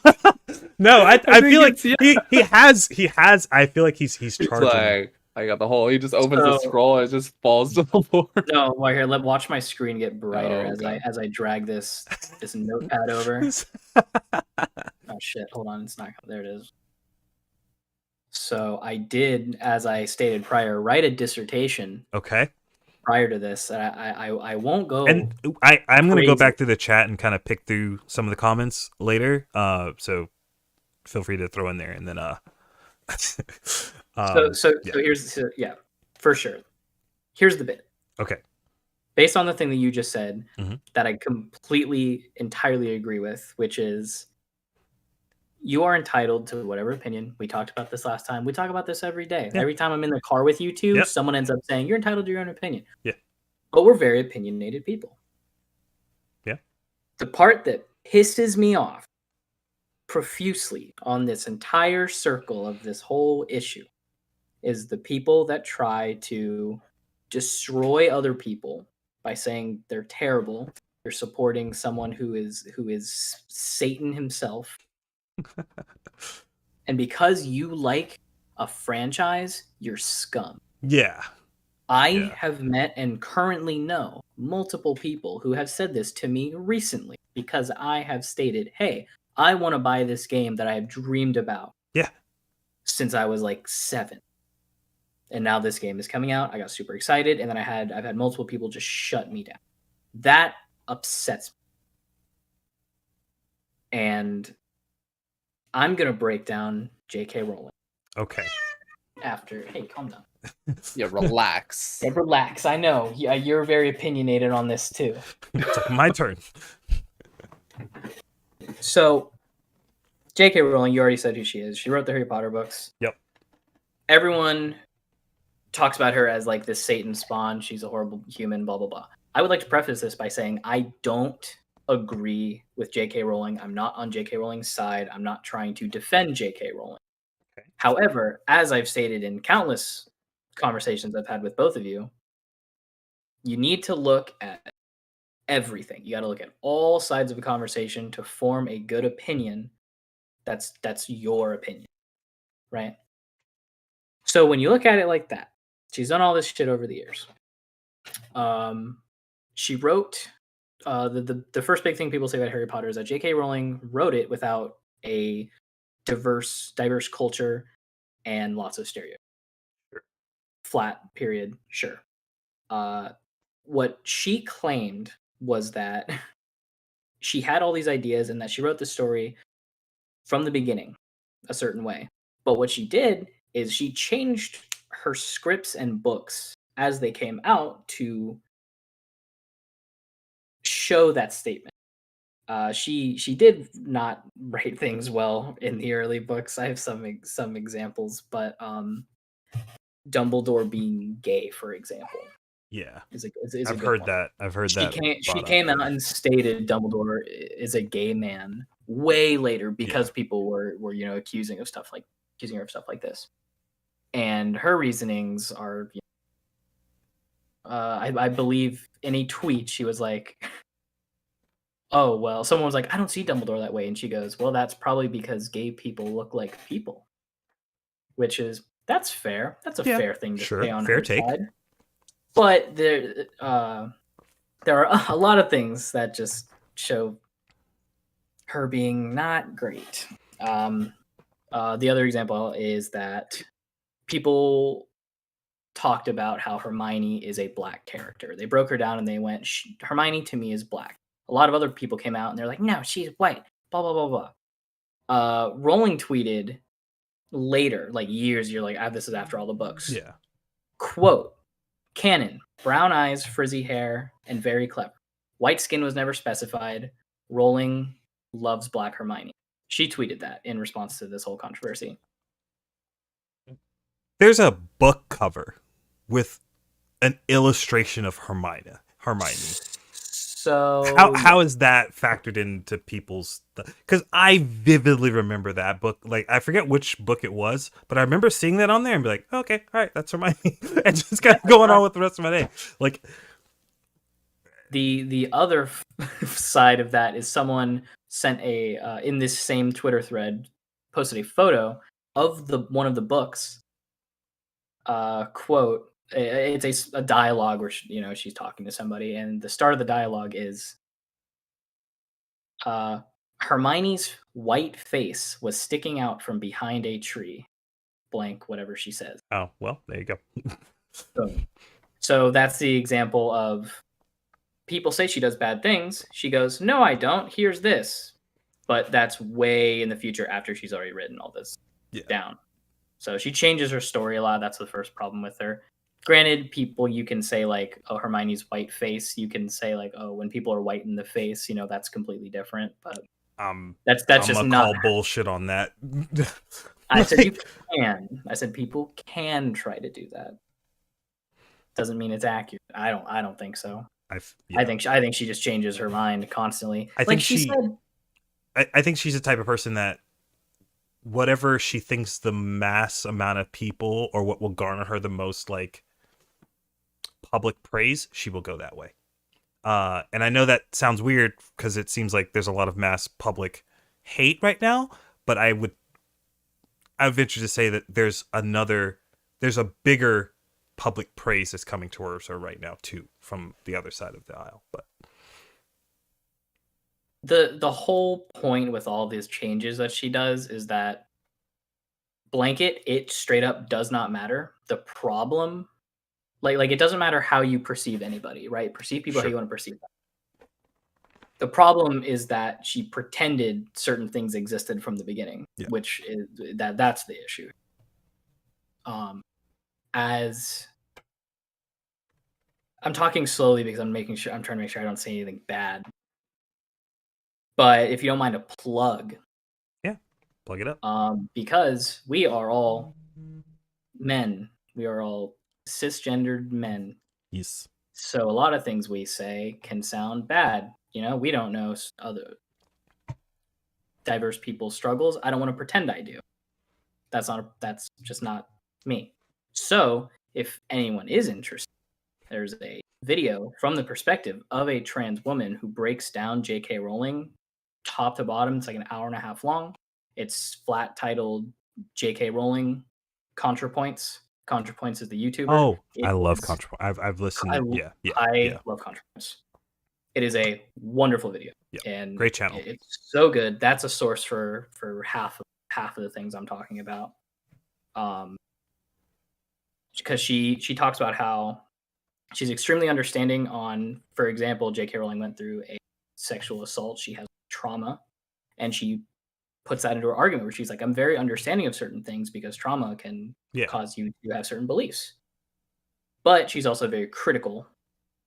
no. I I I think feel like it's yeah. he has. I feel like he's It's charging. like I got the whole. He just opens the So scroll and it just falls to the floor. no, well, here, watch my screen get brighter Oh god. as I drag this notepad over. Oh shit! Hold on, it's not. There it is. So I did, as I stated prior, write a dissertation Okay. prior to this. I won't And go I'm gonna go crazy. back to the chat and kind of pick through some of the comments later. So feel free to throw in there, and then So yeah. yeah, for sure. Here's the bit. Okay. Based on the thing that you just said, Mhm. that I completely, entirely agree with, which is you are entitled to whatever opinion. We talked about this last time. We talk about this every day. Yeah. Every time I'm in the car with you two, Yep. someone ends up saying, you're entitled to your own opinion. Yeah. But we're very opinionated people. Yeah. The part that pisses me off profusely on this entire circle of this whole issue is the people that try to destroy other people by saying they're terrible. You're supporting someone who is Satan himself. And because you like a franchise, you're scum. Yeah. I Yeah. have met and currently know multiple people who have said this to me recently because I have stated, hey, I want to buy this game that I have dreamed about Yeah. since I was like 7. And now this game is coming out. I got super excited, and then I've had multiple people just shut me down. That upsets me. And I'm gonna break down J.K. Rowling Okay. after. Hey, calm down. Yeah, relax. Yeah, relax. I know. Yeah, you're very opinionated on this too. It's like my turn. So, J.K. Rowling, you already said who she is. She wrote the Harry Potter books. Yep. Everyone talks about her as like this Satan spawn. She's a horrible human, blah, blah, blah. I would like to preface this by saying I don't agree with J.K. Rowling. I'm not on J.K. Rowling's side. I'm not trying to defend J.K. Rowling. Okay. However, as I've stated in countless conversations I've had with both of you, you need to look at everything. You got to look at all sides of a conversation to form a good opinion. That's your opinion, right? So when you look at it like that, she's done all this shit over the years. She wrote the first big thing people say about Harry Potter is that J.K. Rowling wrote it without a diverse culture and lots of stereotypes. Sure. Flat period. Sure. What she claimed was that she had all these ideas and that she wrote the story from the beginning a certain way. But what she did is she changed her scripts and books as they came out to show that statement. She did not write things well in the early books. I have some examples, but Dumbledore being gay, for example, Yeah. is a I've good heard one. that. I've heard that She brought up. came out and stated Dumbledore is a gay man way later because Yeah. people were accusing her of stuff like this, and her reasonings are. I believe in a tweet she was like, "Oh well," someone was like, "I don't see Dumbledore that way," and she goes, "Well, that's probably because gay people look like people," which is that's fair. That's a Yeah. fair thing to say Sure. on Fair her take. side, but there are a lot of things that just show her being not great. The other example is that people talked about how Hermione is a black character. They broke her down and they went, Hermione to me is black. A lot of other people came out and they're like, no, she's white, blah, blah, blah, blah. Rowling tweeted later, like years, you're like, this is after all the books. Yeah. Quote, canon, brown eyes, frizzy hair, and very clever. White skin was never specified. Rowling loves black Hermione. She tweeted that in response to this whole controversy. There's a book cover with an illustration of Hermione. So how is that factored into people's? Because I vividly remember that book. Like I forget which book it was, but I remember seeing that on there and be like, okay, all right, that's Hermione, and just kind of going on with the rest of my day. Like the other side of that is someone sent a in this same Twitter thread posted a photo of one of the books. Quote. It's a dialogue where she's talking to somebody, and the start of the dialogue is Hermione's white face was sticking out from behind a tree, blank whatever she says. Oh, well, there you go. So that's the example of people say she does bad things. She goes, no, I don't. Here's this. But that's way in the future after she's already written all this down. So she changes her story a lot. That's the first problem with her. Granted, people, you can say like, oh, Hermione's white face. You can say like, oh, when people are white in the face, that's completely different. But that's just I'm not call bullshit on that. I said you can. I said people can try to do that. Doesn't mean it's accurate. I don't think so. I think she just changes her mind constantly. I think she's the type of person that whatever she thinks the mass amount of people or what will garner her the most like public praise, she will go that way. And I know that sounds weird because it seems like there's a lot of mass public hate right now, but I would venture to say that there's a bigger public praise that's coming towards her right now too from the other side of the aisle. But the whole point with all these changes that she does is that blanket, it straight up does not matter. The problem, like it doesn't matter how you perceive anybody, right? Perceive people how you want to perceive them. The problem is that she pretended certain things existed from the beginning, which is that's the issue. As I'm talking slowly because I'm trying to make sure I don't say anything bad. But if you don't mind a plug. Yeah, plug it up. Because we are all men. We are all cisgendered men. Yes. So a lot of things we say can sound bad. We don't know other diverse people's struggles. I don't want to pretend I do. That's just not me. So if anyone is interested, there's a video from the perspective of a trans woman who breaks down J.K. Rowling top to bottom. It's like an hour and a half long. It's flat titled J.K. Rowling ContraPoints. ContraPoints is the YouTuber. Oh, I love ContraPoints. I've listened. I love ContraPoints. It is a wonderful video. Yeah, and great channel. It's so good. That's a source for half of the things I'm talking about. Because she talks about how she's extremely understanding on, for example, J.K. Rowling went through a sexual assault. She has trauma, and she puts that into her argument where she's like, I'm very understanding of certain things because trauma can cause you to have certain beliefs. But she's also very critical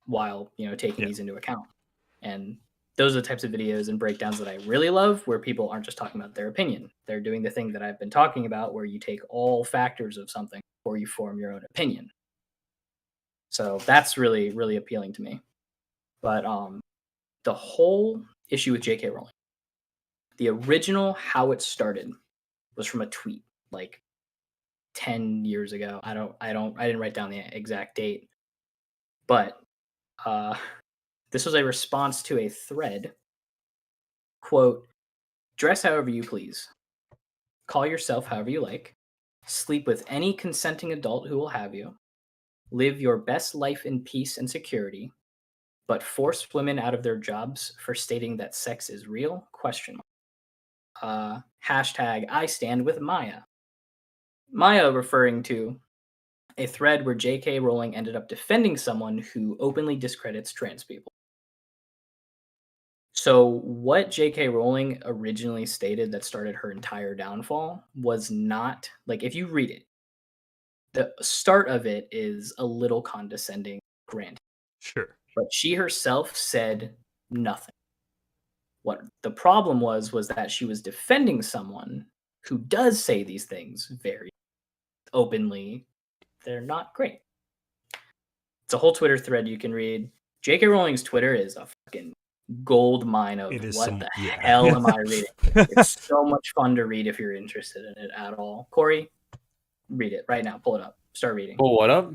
while, taking these into account. And those are the types of videos and breakdowns that I really love, where people aren't just talking about their opinion. They're doing the thing that I've been talking about, where you take all factors of something before you form your own opinion. So that's really, really appealing to me. But the whole issue with J.K. Rowling, the original how it started was from a tweet like 10 years ago. I didn't write down the exact date, but this was a response to a thread. Quote, dress however you please. Call yourself however you like. Sleep with any consenting adult who will have you. Live your best life in peace and security. But force women out of their jobs for stating that sex is real? Hashtag I stand with Maya. Maya referring to a thread where J.K. Rowling ended up defending someone who openly discredits trans people. So, what J.K. Rowling originally stated that started her entire downfall was not like, if you read it, the start of it is a little condescending, granted, Sure. but she herself said nothing. What the problem was that she was defending someone who does say these things very openly. They're not great. It's a whole Twitter thread you can read. J.K. Rowling's Twitter is a fucking gold mine of It is what the yeah. hell am I reading? It's so much fun to read if you're interested in it at all. Corey, read it right now. Pull it up. Start reading. Oh, what up?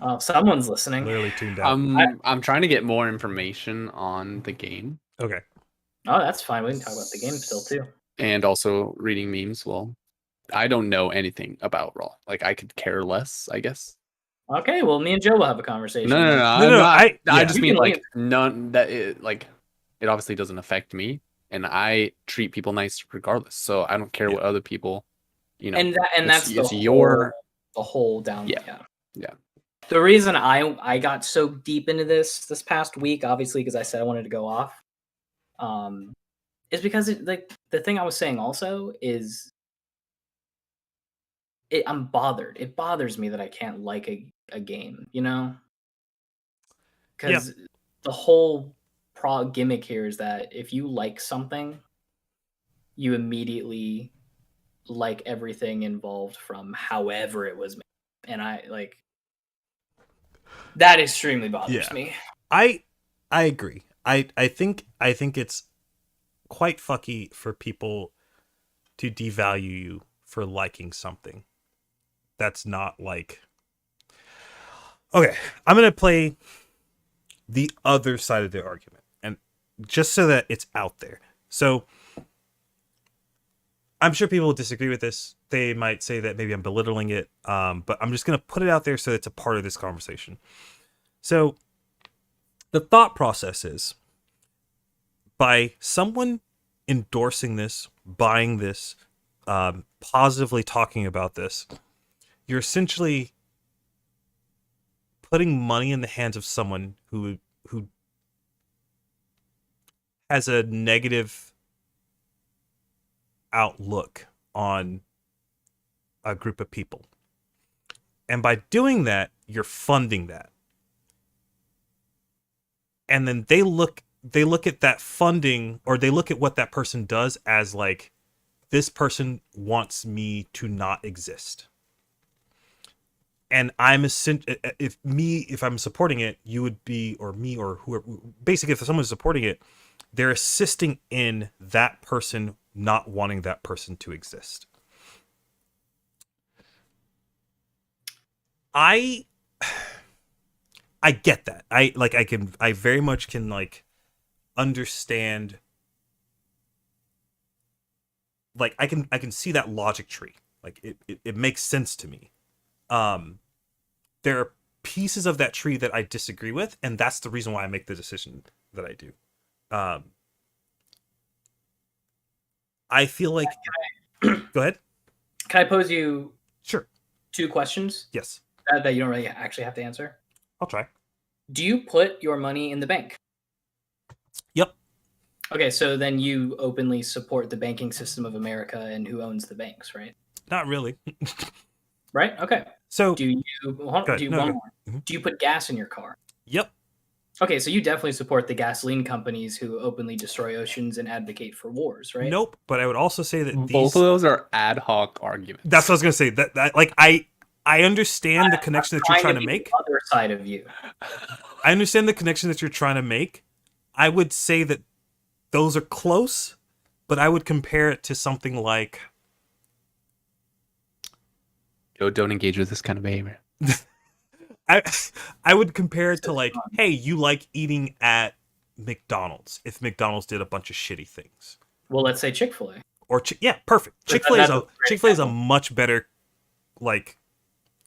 Oh, someone's listening. Literally tuned out. I'm trying to get more information on the game Okay. Oh, that's fine. We can talk about the game still too. and also reading memes. Well, I don't know anything about Raw. Like, I could care less, I guess. Okay, well, me and Joe will have a conversation. No, then. I'm not. I yeah. just You mean can like none that it like it obviously doesn't affect me, and I treat people nice regardless. So I don't care Yeah. what other people, And it's- that's it's your the whole down. Yeah. The reason I got so deep into this past week, obviously, because I said I wanted to go off, is because the thing I was saying also is I'm bothered. It bothers me that I can't like a game, because the whole gimmick here is that if you like something, you immediately like everything involved from however it was made, and I like that extremely bothers me. I agree. I think it's quite fucky for people to devalue you for liking something that's not like. Okay, I'm gonna play the other side of the argument, and just so that it's out there. So I'm sure people will disagree with this. They might say that maybe I'm belittling it, but I'm just gonna put it out there so it's a part of this conversation. So the thought process is, by someone endorsing this, buying this, positively talking about this, you're essentially putting money in the hands of someone who has a negative outlook on a group of people. And by doing that, you're funding that. And then they look at that funding, or they look at what that person does as like, this person wants me to not exist. And if I'm supporting it, you would be, or me, or whoever, basically if someone's supporting it, they're assisting in that person not wanting that person to exist. I get that. I very much can like understand, like I can see that logic tree. Like it makes sense to me. There are pieces of that tree that I disagree with, and that's the reason why I make the decision that I do. I feel like go ahead. Can I pose you Sure. 2 questions Yes. that you don't really actually have to answer? I'll try. Do you put your money in the bank? Yep. Okay, so then you openly support the banking system of America and who owns the banks, right? Not really. Right? Okay. So Do you do you put gas in your car? Yep. Okay, so you definitely support the gasoline companies who openly destroy oceans and advocate for wars, right? Nope. But I would also say that both of those are ad hoc arguments. That's what I was gonna say. That like I understand the connection that you're trying to make. The other side of you. I understand the connection that you're trying to make. I would say that those are close, but I would compare it to something like, Don't engage with this kind of behavior. I would compare it to like, hey, you like eating at McDonald's if McDonald's did a bunch of shitty things. Well, let's say Chick-fil-A. Or yeah, perfect. Chick-fil-A is a much better like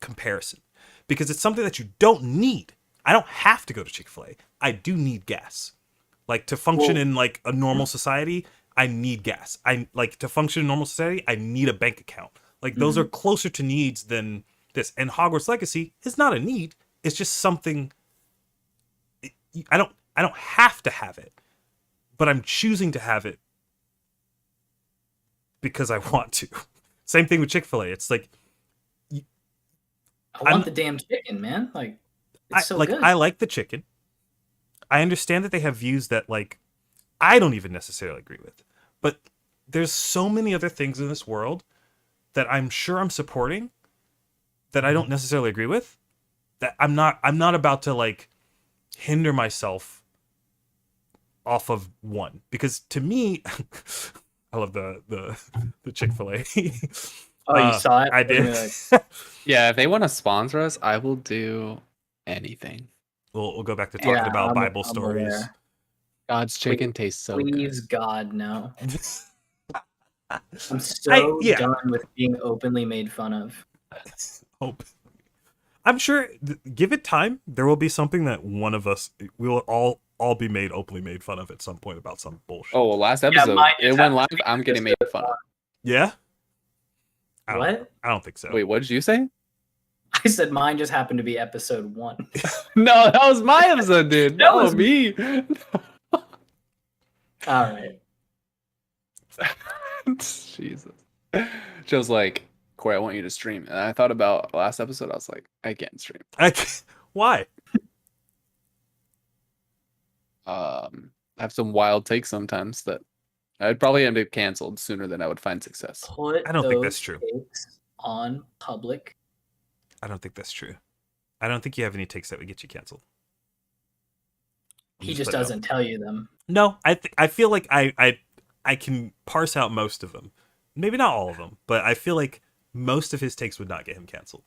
comparison, because it's something that you don't need. I don't have to go to Chick-fil-A. I do need gas. Like to function in like a normal society, I need gas. I like to function in normal society, I need a bank account. Like those are closer to needs than this. And Hogwarts Legacy is not a need. It's just something I don't have to have it, but I'm choosing to have it because I want to. Same thing with Chick-fil-A. It's like I want the damn chicken, man. Like, it's so good. I like the chicken. I understand that they have views that like I don't even necessarily agree with. But there's so many other things in this world that I'm sure I'm supporting that I don't necessarily agree with. That I'm not about to like hinder myself off of one. Because to me I love the Chick-fil-A. Oh, you saw it? I did. Yeah, if they want to sponsor us, I will do anything. We'll go back to talking about Bible I'm stories. aware. God's chicken tastes so good. Please, God, no. I'm so done with being openly made fun of. Hope. I'm sure. Give it time. There will be something that one of us we will all be openly made fun of at some point about some bullshit. Oh, well, last episode it went live. I'm getting made fun of. Yeah. What? I don't think so. Wait, what did you say? I said mine just happened to be episode 1. No, that was my episode, dude. That was me. All right. Jesus. Joe's like, Corey, I want you to stream. And I thought about last episode. I was like, I can't stream. Why? I have some wild takes sometimes that I'd probably end up canceled sooner than I would find success. I don't think that's true. On public. I don't think that's true. I don't think you have any takes that would get you canceled. He just doesn't tell you them. No, I feel like I can parse out most of them. Maybe not all of them, but I feel like most of his takes would not get him canceled.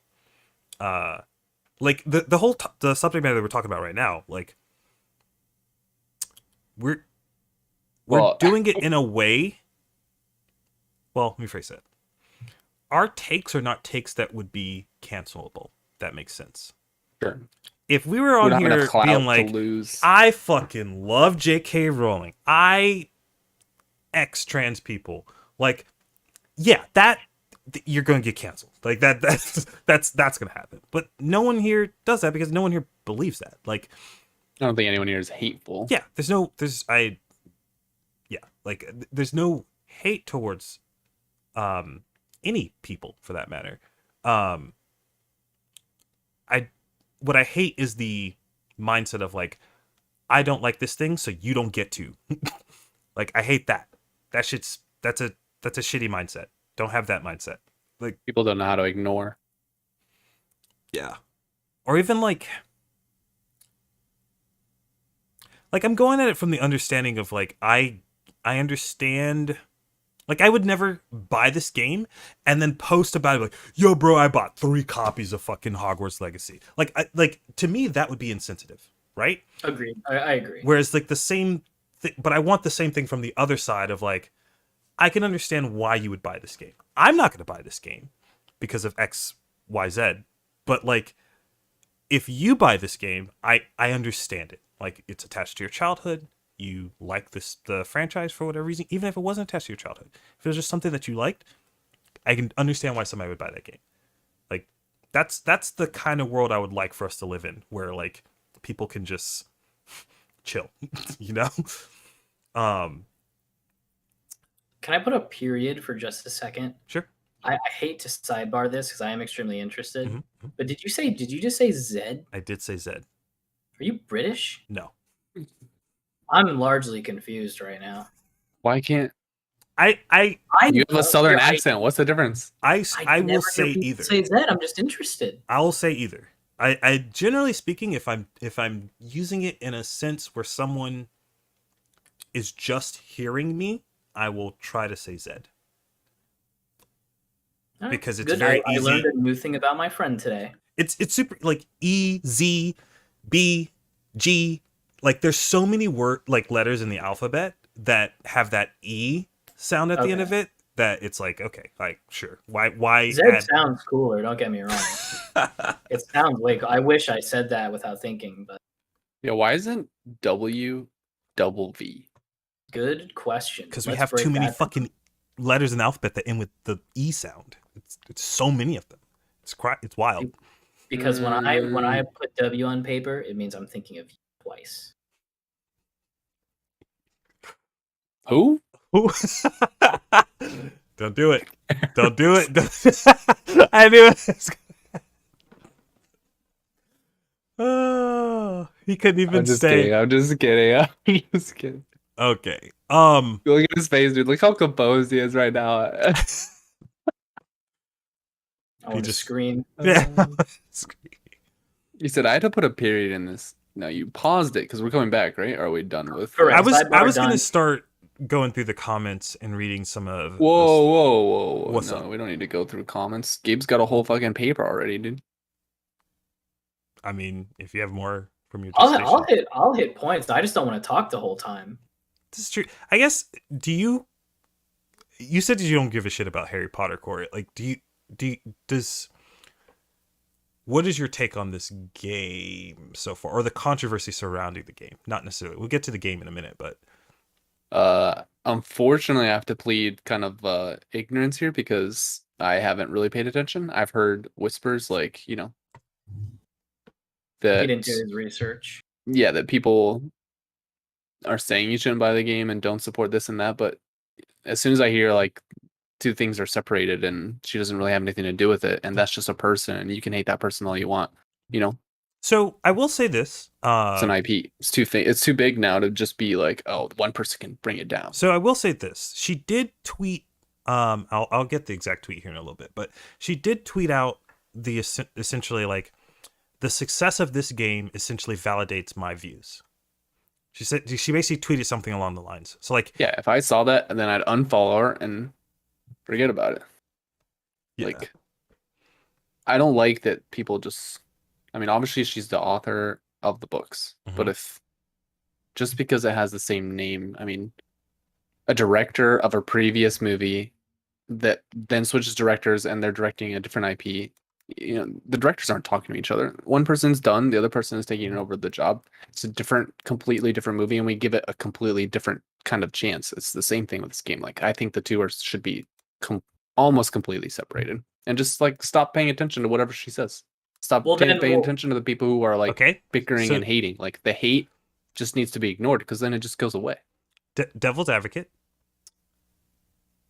Like the whole the subject matter that we're talking about right now, like we're doing it in a way. Well, let me phrase that. Our takes are not takes that would be cancelable. That makes sense. Sure. If we were on here being like, I fucking love J.K. Rowling, I X trans people, like, yeah, that you're going to get canceled. Like that's going to happen. But no one here does that because no one here believes that. Like, I don't think anyone here is hateful. Yeah, there's no hate towards any people for that matter. What I hate is the mindset of like, I don't like this thing, so you don't get to. Like, I hate that. That's a shitty mindset. Don't have that mindset. Like, people don't know how to ignore. Yeah. Or even like I'm going at it from the understanding of like, I understand. Like, I would never buy this game and then post about it like, yo, bro, I bought 3 copies of fucking Hogwarts Legacy. Like, to me, that would be insensitive, right? Agreed. I agree. Whereas, like, the same thing, but I want the same thing from the other side of, like, I can understand why you would buy this game. I'm not going to buy this game because of X, Y, Z. But, like, if you buy this game, I understand it. Like, it's attached to your childhood. You like the franchise for whatever reason, even if it wasn't attached to your childhood. If it was just something that you liked, I can understand why somebody would buy that game. Like, that's the kind of world I would like for us to live in, where like people can just chill, you know? Can I put a period for just a second? Sure. I hate to sidebar this because I am extremely interested. Mm-hmm. But did you just say Zed? I did say Zed. Are you British? No. I'm largely confused right now. Why can't I you have a southern accent? What's the difference? I will say either. Say Zed. I'm just interested. I will say either. I generally speaking, if I'm using it in a sense where someone is just hearing me, I will try to say Zed. Right, because it's very easy. I learned a new thing about my friend today. It's super like E, Z, B, G. Like, there's so many letters in the alphabet that have that E sound at the end of it that it's like, okay, like, sure. Why Zed sounds cooler, don't get me wrong. It sounds like I wish I said that without thinking, but yeah, why isn't W double V? Good question. Because we have too many fucking letters in the alphabet that end with the E sound. It's so many of them. It's wild. Because when I put W on paper, it means I'm thinking of you twice. Who? Who? Don't do it. Don't do it. I knew it. Oh, he couldn't even I'm just stay. kidding. I'm just kidding. I'm just kidding. Okay. Look at his face, dude. Look how composed he is right now. I He want to just- scream. Yeah. You said I had to put a period in this. No, you paused it because we're coming back, right? Or are we done with? Correct. I was Sidebar gonna done. start going through the comments and reading some of. Whoa. What's No, up? we don't need to go through comments. Gabe's got a whole fucking paper already, dude. I mean, if you have more from your dissertation, I'll hit points. I just don't want to talk the whole time. this is true. I guess. Do you? You said you don't give a shit about Harry Potter, Corey. Like, does? What is your take on this game so far, or the controversy surrounding the game? Not necessarily. We'll get to the game in a minute, but Unfortunately, I have to plead kind of ignorance here because I haven't really paid attention. I've heard whispers like, He that didn't do his research. yeah, that people are saying you shouldn't buy the game and don't support this and that, but as soon as I hear like two things are separated and she doesn't really have anything to do with it, and that's just a person, and you can hate that person all you want, So I will say this. it's an IP. It's too big now to just be like, oh, one person can bring it down. So I will say this. She did tweet. I'll get the exact tweet here in a little bit, but she did tweet out the essentially like the success of this game essentially validates my views. She said she basically tweeted something along the lines. So like, Yeah, if I saw that, then I'd unfollow her and forget about it. yeah. Like, I don't like that people just. I mean, obviously she's the author of the books, but Mhm. if just because it has the same name, I mean, a director of a previous movie that then switches directors and they're directing a different IP, the directors aren't talking to each other. One person's done, the other person is taking over the job. It's a completely different movie, and we give it a completely different kind of chance. It's the same thing with this game. Like, I think the two should be almost completely separated, and just like stop paying attention to whatever she says. Stop paying attention to the people who are like Okay. bickering So- and hating. Like, the hate just needs to be ignored because then it just goes away. Devil's advocate.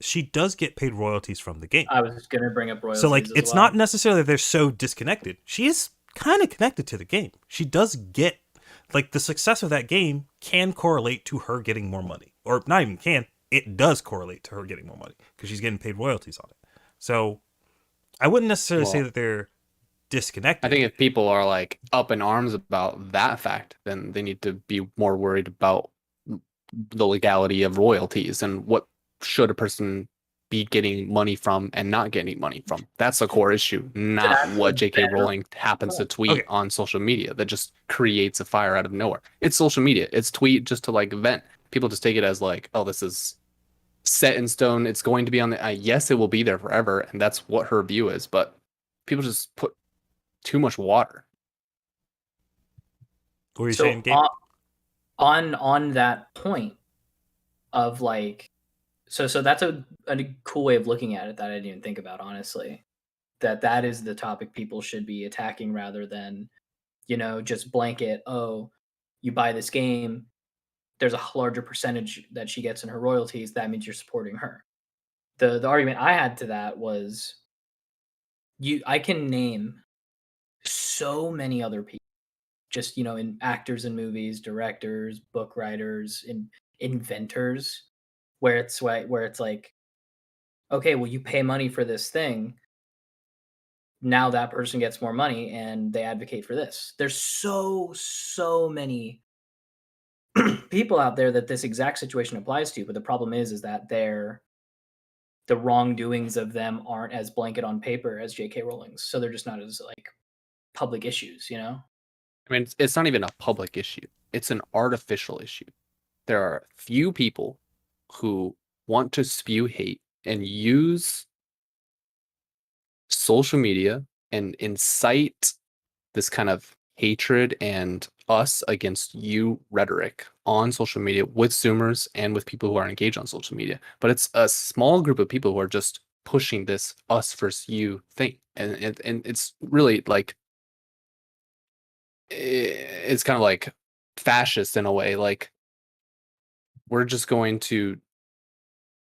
She does get paid royalties from the game. I was just gonna bring up royalties. So like, as it's well. not necessarily that they're so disconnected. She is kind of connected to the game. She does get like the success of that game can correlate to her getting more money, or not even can. It does correlate to her getting more money because she's getting paid royalties on it. So I wouldn't necessarily say that they're disconnected. I think if people are like up in arms about that fact, then they need to be more worried about the legality of royalties and what should a person be getting money from and not getting money from. That's a core issue, not That's what a J.K. better Rowling happens to tweet Okay. on social media that just creates a fire out of nowhere. It's social media. It's tweet just to like vent. People just take it as like, oh, this is set in stone. It's going to be on the yes, it will be there forever, and that's what her view is. But people just put too much water. What were you So saying, Gabe? on that point of like, so that's a cool way of looking at it that I didn't even think about, honestly. That is the topic people should be attacking rather than, just blanket, oh, you buy this game, there's a larger percentage that she gets in her royalties, that means you're supporting her. The argument I had to that was I can name so many other people, just in actors in movies, directors, book writers, inventors, where it's like, okay, well, you pay money for this thing, now that person gets more money and they advocate for this. There's so many people out there that this exact situation applies to, but the problem is that the wrongdoings of them aren't as blanket on paper as J.K. Rowling's, so they're just not as like public issues. I mean, it's not even a public issue. It's an artificial issue. There are few people who want to spew hate and use social media and incite this kind of hatred and us against you rhetoric on social media with Zoomers and with people who are engaged on social media. But it's a small group of people who are just pushing this us versus you thing, and it's really like it's kind of like fascist in a way. Like we're just going to,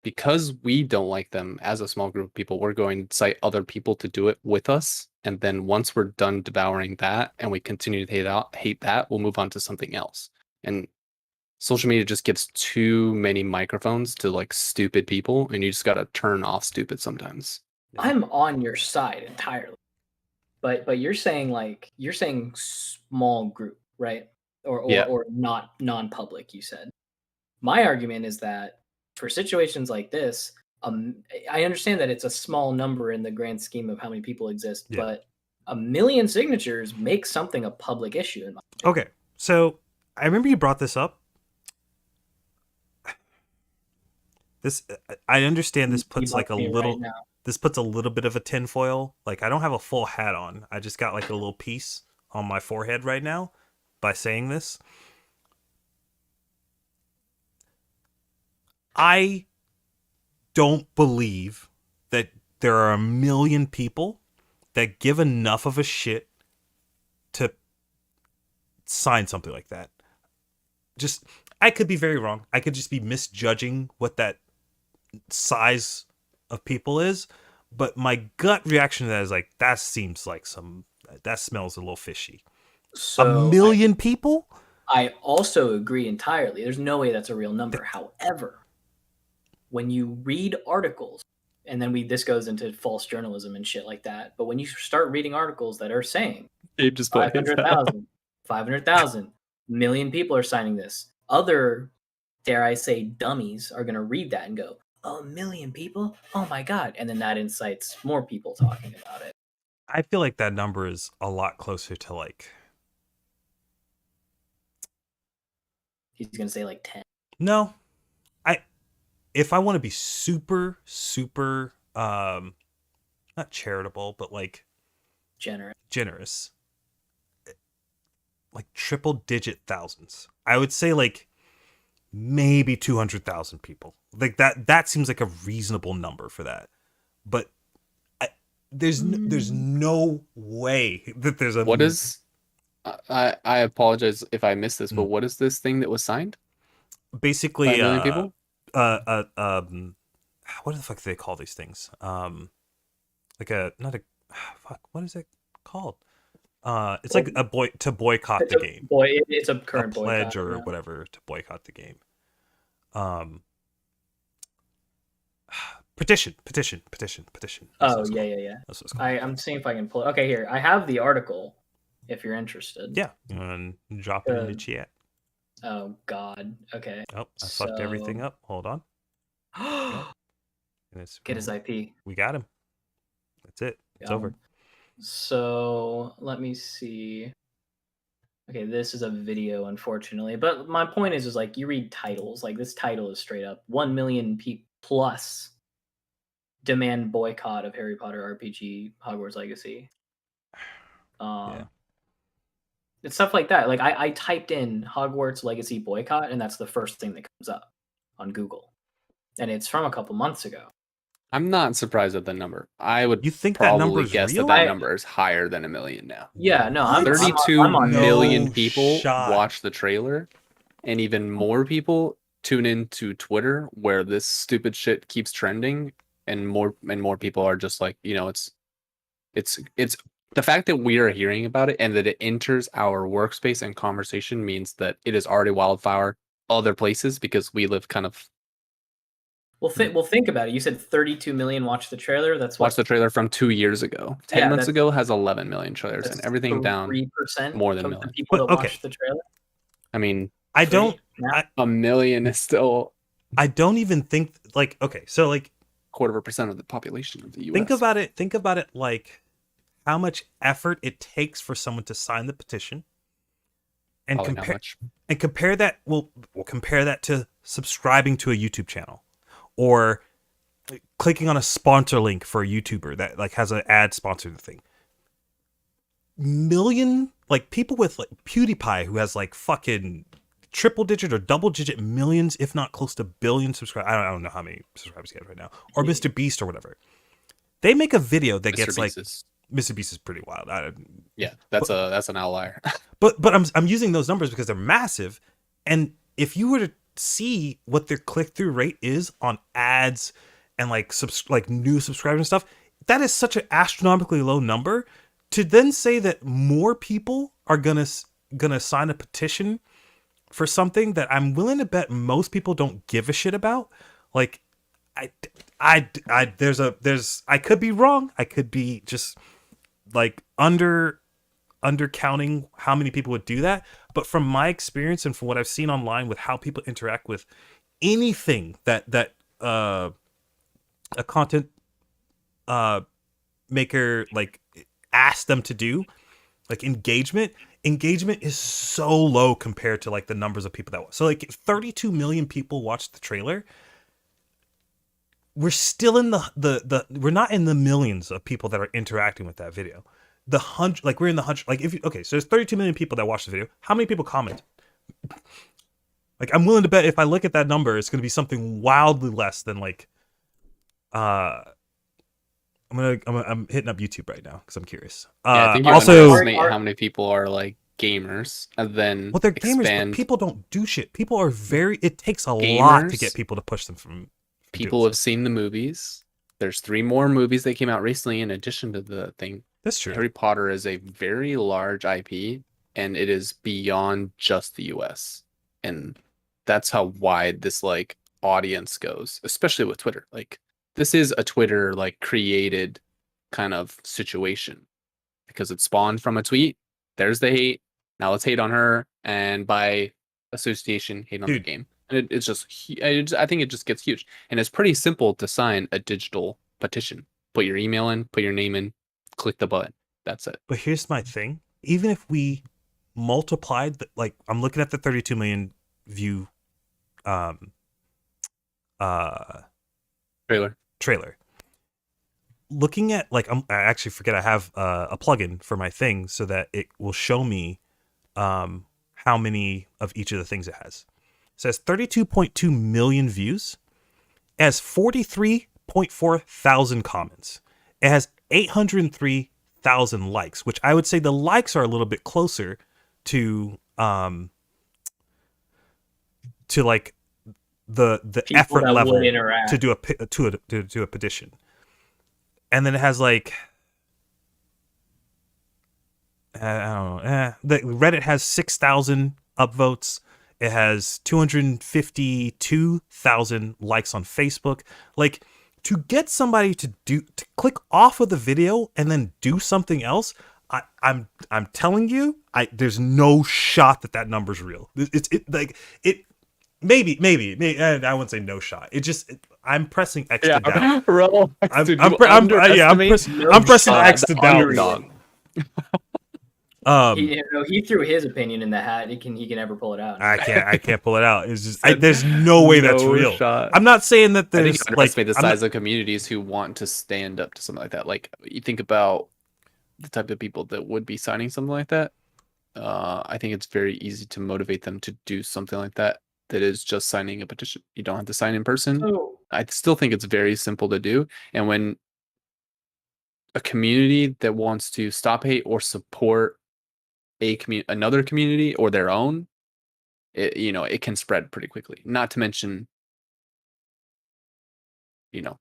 because we don't like them as a small group of people, we're going to cite other people to do it with us. And then once we're done devouring that and we continue to hate that, we'll move on to something else. And social media just gives too many microphones to like stupid people, and you just got to turn off stupid sometimes. I'm on your side entirely. But you're saying small group, right? Yeah. Or not non-public, you said. My argument is that for situations like this, I understand that it's a small number in the grand scheme of how many people exist, Yeah. but 1,000,000 signatures makes something a public issue in my opinion. Okay, so I remember you brought this up. This I understand. This puts like a little. Right This puts a little bit of a tinfoil. Like I don't have a full hat on. I just got like a little piece on my forehead right now by saying this. I don't believe that there are 1,000,000 people that give enough of a shit to sign something like that. Just, I could be very wrong. I could just be misjudging what that size of people is. But my gut reaction to that is like, that seems like that smells a little fishy. So 1,000,000 people? I also agree entirely. There's no way that's a real number. However, when you read articles, and then this goes into false journalism and shit like that. But when you start reading articles that are saying 500,000, 500,000, million people are signing this, other, dare I say, dummies are going to read that and go, oh, 1,000,000 people? Oh my God. And then that incites more people talking about it. I feel like that number is a lot closer to like. He's going to say like 10. No. If I want to be super, super, not charitable, but like generous, like triple digit thousands, I would say like maybe 200,000 people. Like that seems like a reasonable number for that. But there's no way that there's a. What is? I apologize if I missed this, but what is this thing that was signed? Basically, by 1,000,000 people. What the fuck do they call these things? Like what is it called? It's like to boycott the game. It's a current pledge boycott, or whatever to boycott the game. Petition. Oh yeah. That's what it's called. I'm seeing if I can pull it. Okay, here I have the article. If you're interested. Yeah, and drop it in the chat. Oh God. Okay. Oh, I fucked everything up. Hold on. Get his IP. We got him. That's it. It's over. So let me see. Okay, this is a video, unfortunately. But my point is like you read titles. Like this title is straight up 1,000,000 plus demand boycott of Harry Potter RPG Hogwarts Legacy. Yeah. It's stuff like that. Like I typed in Hogwarts Legacy boycott, and that's the first thing that comes up on Google, and it's from a couple months ago. I'm not surprised at the number. I would. You think probably that number is guess real? that number is higher than 1,000,000 now. Yeah, no, 32 million people shot. watch the trailer, and even more people tune into Twitter, where this stupid shit keeps trending, and more people are just like, it's the fact that we are hearing about it and that it enters our workspace and conversation means that it is already wildfire other places because we live kind of. Well, think about it. You said 32 million watched the trailer. That's watched the trailer from 2 years ago. 10 months ago has 11 million trailers, and everything down 3% more than a million people that watched the trailer. I mean, I don't. 1,000,000 is still. I don't even think like okay. So like 0.25% of the population of the U.S. Think about it like how much effort it takes for someone to sign the petition, and compare that. We'll compare that to subscribing to a YouTube channel, or clicking on a sponsor link for a YouTuber that like has an ad sponsored thing. Million like people with like PewDiePie who has like fucking triple digit or double digit millions, if not close to billion subscribers. I don't know how many subscribers he has right now, or Yeah. Mr. Beast or whatever. They make a video that Mr. gets like Beast is, Mr. Beast is pretty wild. yeah, that's an outlier. But I'm using those numbers because they're massive, and if you were to see what their click through rate is on ads and like like new subscribers and stuff, that is such an astronomically low number. To then say that more people are gonna sign a petition for something that I'm willing to bet most people don't give a shit about, like I could be wrong. I could be just like undercounting how many people would do that. But from my experience and from what I've seen online with how people interact with anything that a content maker like asks them to do, like engagement is so low compared to like the numbers of people that so like 32 million people watched the trailer. We're still in the we're not in the millions of people that are interacting with that video. The hundred, like we're in the hundred, like if you, okay, so there's 32 million people that watch the video. How many people comment? Like I'm willing to bet if I look at that number, it's going to be something wildly less than like, I'm hitting up YouTube right now because I'm curious. Yeah, I think you Also, underestimate how many people are like gamers, and then well, they're gamers, but people don't do shit. People are it takes a lot to get people to push them from people have seen the movies. There's 3 more movies that came out recently in addition to the thing. That's true. Harry Potter is a very large IP, and it is beyond just the US. And that's how wide this like audience goes, especially with Twitter. Like this is a Twitter like created kind of situation because it spawned from a tweet. There's the hate. Now let's hate on her, and by association, hate on the game. And it's just, I think it just gets huge. And it's pretty simple to sign a digital petition. Put your email in, put your name in, click the button. That's it. But here's my thing. Even if we multiplied, like I'm looking at the 32 million view trailer. Looking at like, I actually forget I have a plugin for my thing so that it will show me how many of each of the things it has. It says 32.2 million views. It has 43.4 thousand comments. It has 803,000 likes, which I would say the likes are a little bit closer to like the people effort level to do a petition. And then it has like, I don't know. The Reddit has 6,000 upvotes. It has 252,000 likes on Facebook. Like, to get somebody to click off of the video and then do something else, I'm telling you, there's no shot that number's real. Maybe I wouldn't say no shot. I'm pressing X to down. I'm pressing X to down. He threw his opinion in the hat. He can never pull it out. I can't pull it out. It's just there's no way that's real. Shot. I'm not saying that there's I think you underestimate the size of communities who want to stand up to something like that. Like you think about the type of people that would be signing something like that. I think it's very easy to motivate them to do something like that. That is just signing a petition. You don't have to sign in person. I still think it's very simple to do. And when a community that wants to stop hate or support another community or their own, it can spread pretty quickly. Not to mention, that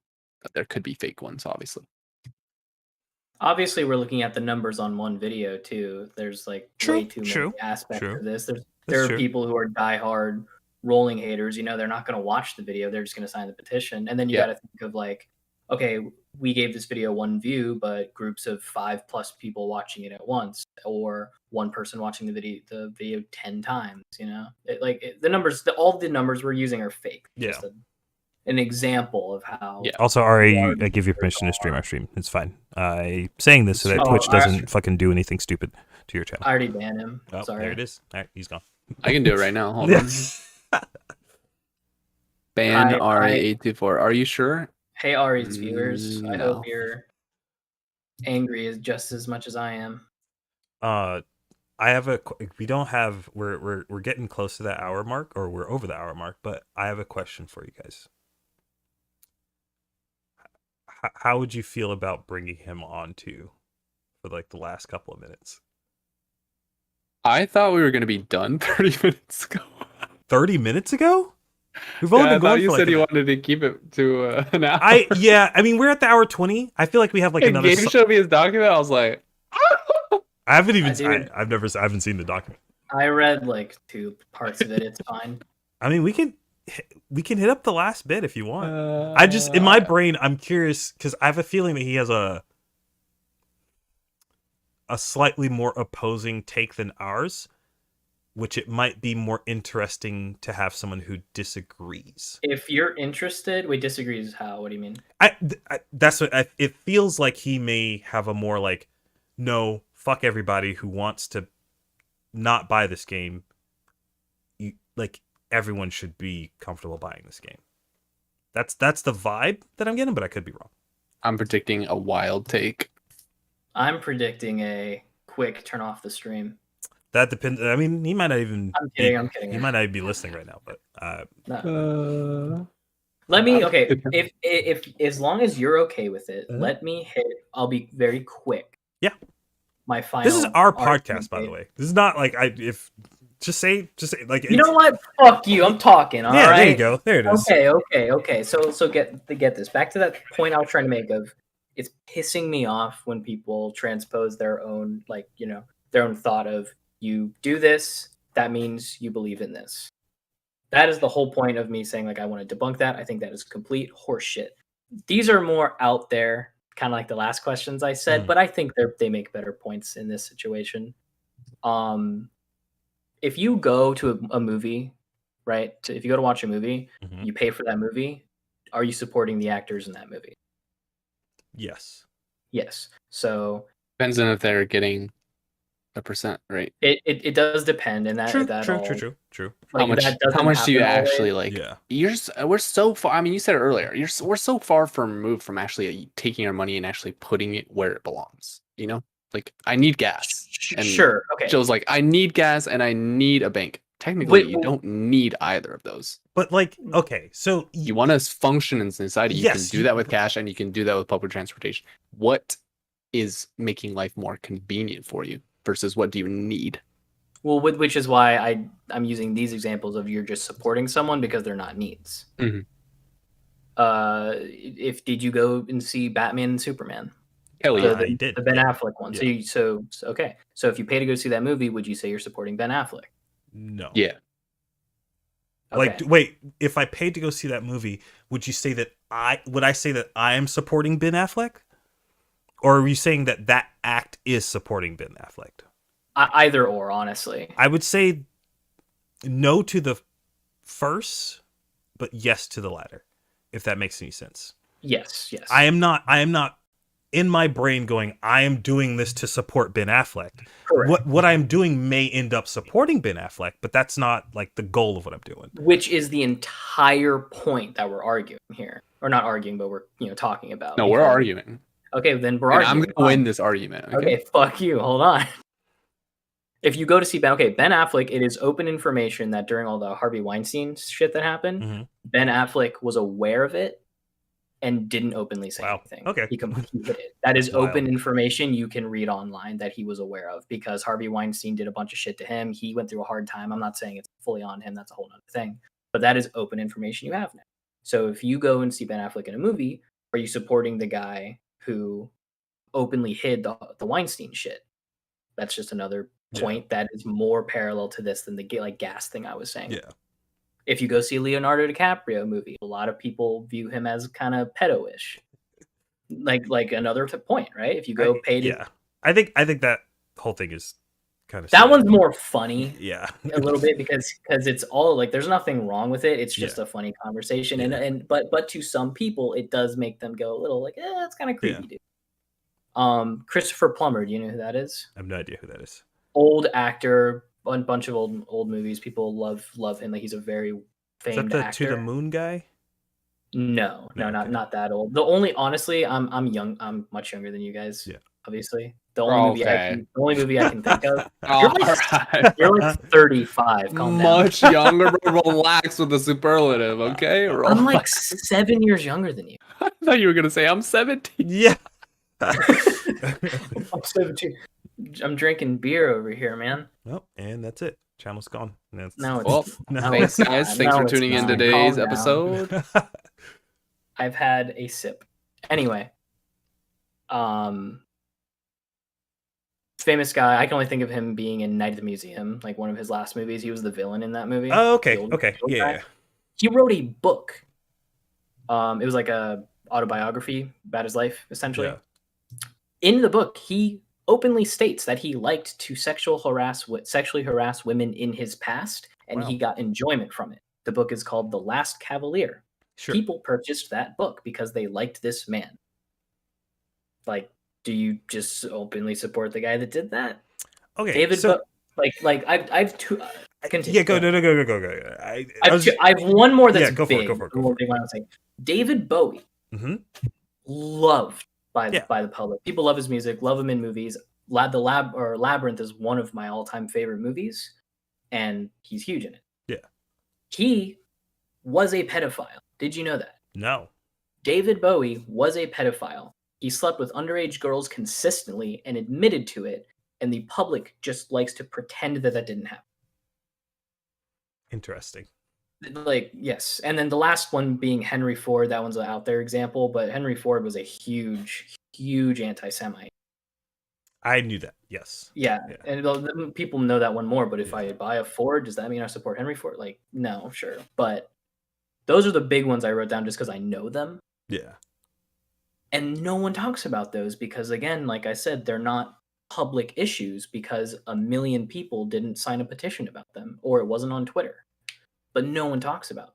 there could be fake ones, obviously. Obviously, we're looking at the numbers on one video too. There's like way too many aspects of this. There are people who are diehard rolling haters. They're not going to watch the video. They're just going to sign the petition. And then you got to think of like, okay, we gave this video 1 view, but groups of 5+ people watching it at once, or one person watching the video 10 times. The numbers, all the numbers we're using are fake. Yeah. Just an example of how. Yeah. Also, Ari, I give you permission to stream our stream. It's fine. I'm saying this so that Twitch doesn't fucking do anything stupid to your channel. I already banned him. Oh, sorry. There it is. All right, he's gone. I can do it right now. Hold on. Ban Ari824. Are you sure? Hey, Ari's viewers. I hope you're angry just as much as I am. I have a. We don't have. We're getting close to that hour mark, or we're over the hour mark. But I have a question for you guys. How would you feel about bringing him on to for like the last couple of minutes? I thought we were gonna be done 30 minutes ago. 30 minutes ago? We've only Yeah, I been thought going you for like said you wanted to keep it to an hour. I mean, we're at the hour 20. I feel like we have like And another. Gabe showed me his document. I was like, I haven't even. Dude, I haven't seen the document. I read like 2 parts of it. It's fine. I mean, we can hit up the last bit if you want. I just in my brain, I'm curious because I have a feeling that he has a slightly more opposing take than ours, which it might be more interesting to have someone who disagrees. If you're interested, wait, disagrees how? What do you mean? That's what it feels like. He may have a more like, no, fuck everybody who wants to not buy this game. Like everyone should be comfortable buying this game. That's the vibe that I'm getting, but I could be wrong. I'm predicting a wild take. I'm predicting a quick turn off the stream. That depends. I mean, he might not even. I'm kidding. He might not even be listening right now, but No. Let me if as long as you're okay with it, let me hit. I'll be very quick. Yeah. My final. This is our podcast, by the way. This is not like just say like. You know what? Fuck you. I'm talking. All right. There you go. There it is. Okay. So get this back to that point I was trying to make of. It's pissing me off when people transpose their own their own thought of you do this, that means you believe in this. That is the whole point of me saying like I want to debunk that. I think that is complete horseshit. These are more out there, kind of like the last questions I said, but I think they make better points in this situation. If you go to a movie, right? If you go to watch a movie, you pay for that movie. Are you supporting the actors in that movie? Yes. Yes. So depends on if they're getting a percent, right? It does depend, and true. Like, how much do you actually always. like? Yeah, we're so far. I mean, you said it earlier. We're so far removed from actually taking our money and actually putting it where it belongs. You know, like I need gas. And sure. Okay. Joe's like, I need gas and I need a bank. Technically, you don't need either of those. But like, okay, so you want to function in society. You can do that with cash, and you can do that with public transportation. What is making life more convenient for you versus what do you need? Well, which is why I'm using these examples of you're just supporting someone because they're not needs. Mm-hmm. Did you go and see Batman and Superman? Hell yeah, I did. The Ben Affleck one. Yeah. So okay. So if you pay to go see that movie, would you say you're supporting Ben Affleck? No. Yeah. Okay. Like, wait, if I paid to go see that movie, would you say that I say that I am supporting Ben Affleck? Or are you saying that act is supporting Ben Affleck? Either or, honestly. I would say no to the first, but yes to the latter, if that makes any sense. Yes. I am not in my brain going, I am doing this to support Ben Affleck. Correct. What I'm doing may end up supporting Ben Affleck, but that's not like the goal of what I'm doing. Which is the entire point that we're arguing here. Or not arguing, but we're talking about. No, we're arguing. Okay, then we're arguing. I'm going to win this argument. Okay, fuck you. Hold on. If you go to see Ben Affleck, it is open information that during all the Harvey Weinstein shit that happened, Ben Affleck was aware of it and didn't openly say anything. Okay. He hid it. That is open information you can read online that he was aware of because Harvey Weinstein did a bunch of shit to him. He went through a hard time. I'm not saying it's fully on him. That's a whole other thing. But that is open information you have now. So if you go and see Ben Affleck in a movie, are you supporting the guy who openly hid the Weinstein shit? That's just another point that is more parallel to this than the gas thing I was saying. Yeah. If you go see a Leonardo DiCaprio movie, a lot of people view him as kind of pedo-ish. Like another point, right? If you go pay to... Yeah. I think that whole thing is kind of... That one's more funny. Yeah. A little bit because it's all like there's nothing wrong with it. It's just a funny conversation. Yeah. But to some people, it does make them go a little like, it's kind of creepy, dude. Christopher Plummer, do you know who that is? I have no idea who that is. Old actor, a bunch of old movies. People love him. Like he's a very famed actor. To the Moon guy? No, not that old. The only honestly, I'm young. I'm much younger than you guys. Yeah. obviously. The only movie I can think of. All You're like 35. Calm down. Much younger, bro. Relax with the superlative, okay? I'm like 7 years younger than you. I thought you were gonna say I'm 17. Yeah. I'm 17. I'm drinking beer over here, man. Well, and that's it. Channel's gone. No, it's Well, no, thanks, it's guys. not. Thanks No, for it's tuning in not. today's Calm down. episode. I've had a sip. Anyway, famous guy. I can only think of him being in Night at the Museum, like one of his last movies. He was the villain in that movie. Oh, okay. The old Okay. guy. Yeah. He wrote a book. It was like a autobiography about his life, essentially. Yeah. In the book, he openly states that he liked to sexually harass women in his past, and Wow. he got enjoyment from it. The book is called The Last Cavalier. Sure. People purchased that book because they liked this man. Like, do you just openly support the guy that did that? Okay. David, so I've two. Continue. yeah, go. I've one more that's go for it, big. go for it, go One more for it. big one I would say. David Bowie, loved by the public. People love his music, love him in movies. Labyrinth is one of my all-time favorite movies, and he's huge in it. Yeah. He was a pedophile. Did you know that? No. David Bowie was a pedophile. He slept with underage girls consistently and admitted to it, and the public just likes to pretend that that didn't happen. Interesting. Like, yes. And then the last one being Henry Ford. That one's an out there example, but Henry Ford was a huge anti-Semite. I knew that. Yes. Yeah. Yeah. And people know that one more, but if I buy a Ford, does that mean I support Henry Ford? Like, no, sure. But those are the big ones I wrote down just because I know them. Yeah. And no one talks about those because, again, like I said, they're not public issues because 1 million people didn't sign a petition about them, or it wasn't on Twitter. But no one talks about it.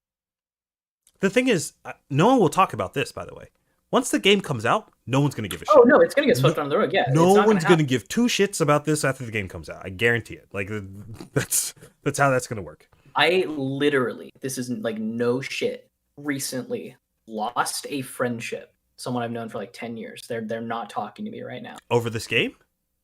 The thing is, no one will talk about this, by the way. Once the game comes out, no one's going to give a shit. Oh, no, it's going to get swept under the rug. Yeah. No it's not one's going to give two shits about this after the game comes out. I guarantee it. Like, that's how that's going to work. I literally, this is like no shit, recently lost a friendship. Someone I've known for like 10 years. They're not talking to me right now. Over this game?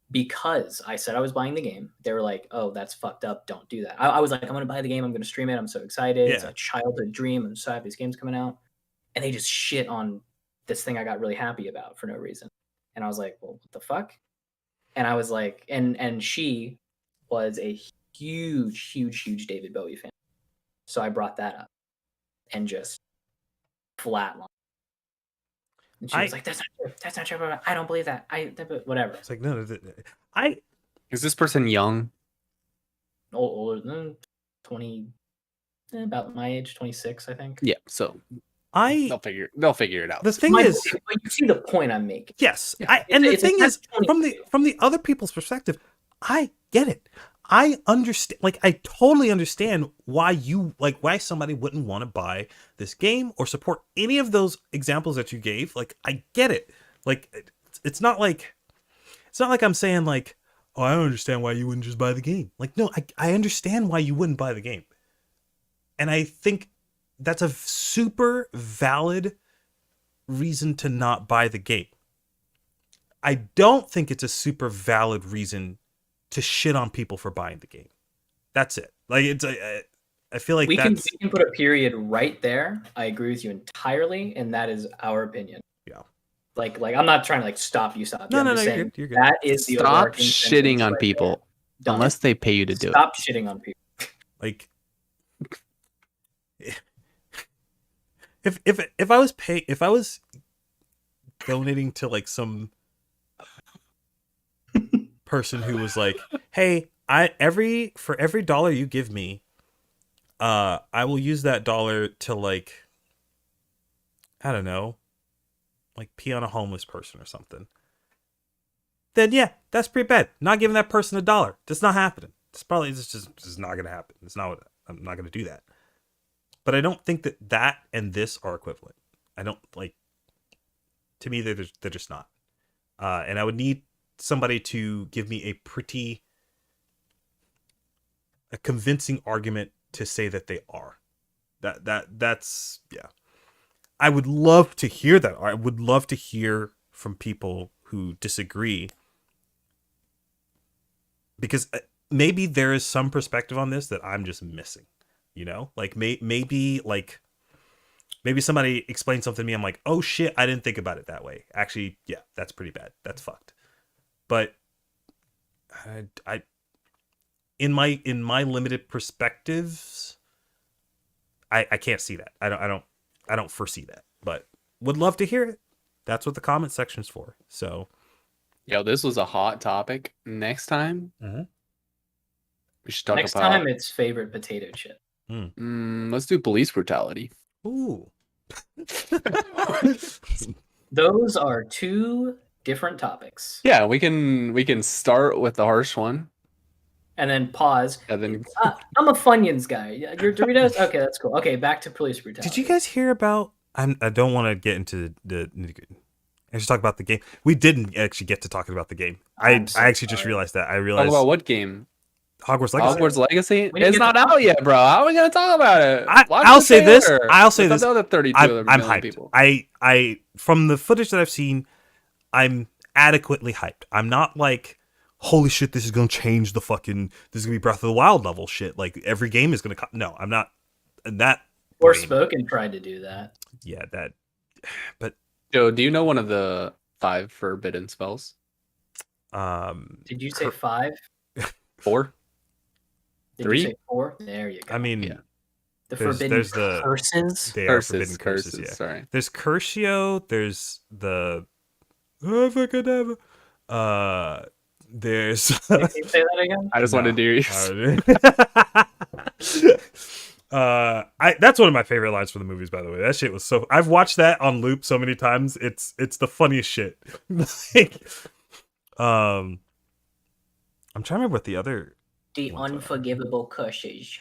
Because I said I was buying the game. They were like, oh, that's fucked up. Don't do that. I was like, I'm going to buy the game. I'm going to stream it. I'm so excited. Yeah. It's a childhood dream. I'm so happy this game's coming out. And they just shit on this thing I got really happy about for no reason. And I was like, well, what the fuck? And I was like, and she was a huge David Bowie fan. So I brought that up and just flatlined. And she was like, that's not true. That's not true. I don't believe that. Whatever. It's like, no. Is this person young? Older than 20, about my age, 26, I think. Yeah, so they'll figure it out. The thing is, but you see the point I'm making. yes. Yeah. And the It's thing is, catch-22. from the other people's perspective, I get it. I understand. Like, I totally understand why somebody wouldn't want to buy this game or support any of those examples that you gave. Like, I get it. Like, it's not like I'm saying like, oh, I don't understand why you wouldn't just buy the game. Like, no, I understand why you wouldn't buy the game. And I think that's a super valid reason to not buy the game. I don't think it's a super valid reason to shit on people for buying the game. That's it. Like, it's I feel like we that's... can put a period right there. I agree with you entirely, and that is our opinion. Yeah. Like I'm not trying to like stop you. No, I'm no, just you're saying good. that is the Stop overarching shitting sentence on right people there. unless they pay you to do it. Stop shitting on people. Like, if I was donating to like some person who was like, hey, for every dollar you give me, I will use that dollar to, like, I don't know, like pee on a homeless person or something, then yeah, that's pretty bad. Not giving that person $1. That's not happening. It's probably just not gonna happen. It's not what I'm not gonna do that. But I don't think that and this are equivalent. I don't like. To me, they're just not. And I would need somebody to give me a convincing argument to say that they are. That's yeah. I would love to hear that. I would love to hear from people who disagree, because maybe there is some perspective on this that I'm just missing. You know, like maybe somebody explained something to me. I'm like, oh shit, I didn't think about it that way. Actually, yeah, that's pretty bad. That's fucked. But I in my limited perspectives, I can't see that. I don't foresee that. But would love to hear it. That's what the comment section's for. So, Yo, this was a hot topic. Next time, we should talk Next about. time, it's favorite potato chip. Let's do police brutality. Ooh. Those are two different topics. Yeah, we can start with the harsh one. And then pause. And then I'm a Funyuns guy. Your Doritos? Okay, that's cool. Okay, back to police brutality. Did you guys hear about? I don't want to get into the. I just talk about the game. We didn't actually get to talking about the game. I actually just realized that. I realized. Talk about what game? Hogwarts Legacy. Hogwarts Legacy? We didn't It's get not out yet, bro. How are we gonna talk about it? I'll say this. I'll say this. The other 32 I'm million hyped. people. I from the footage that I've seen, I'm adequately hyped. I'm not like, holy shit, this is gonna change the fucking. This is gonna be Breath of the Wild level shit. Like every game is gonna. No, I'm not. That. Forspoken tried to do that. Yeah, that. But Joe, do you know one of the 5 forbidden spells? Did you say 5? 4? Did 3? you say 4? There you go. I mean, Yeah. The forbidden curses. They are forbidden curses. Yeah. Sorry. There's Curcio. There's the. Avacadabra. There's. Can you say that again? I just wanted to hear you. That's one of my favorite lines from the movies, by the way. That shit was so. I've watched that on loop so many times. It's the funniest shit. Like, I'm trying to remember what the other. The unforgivable curses.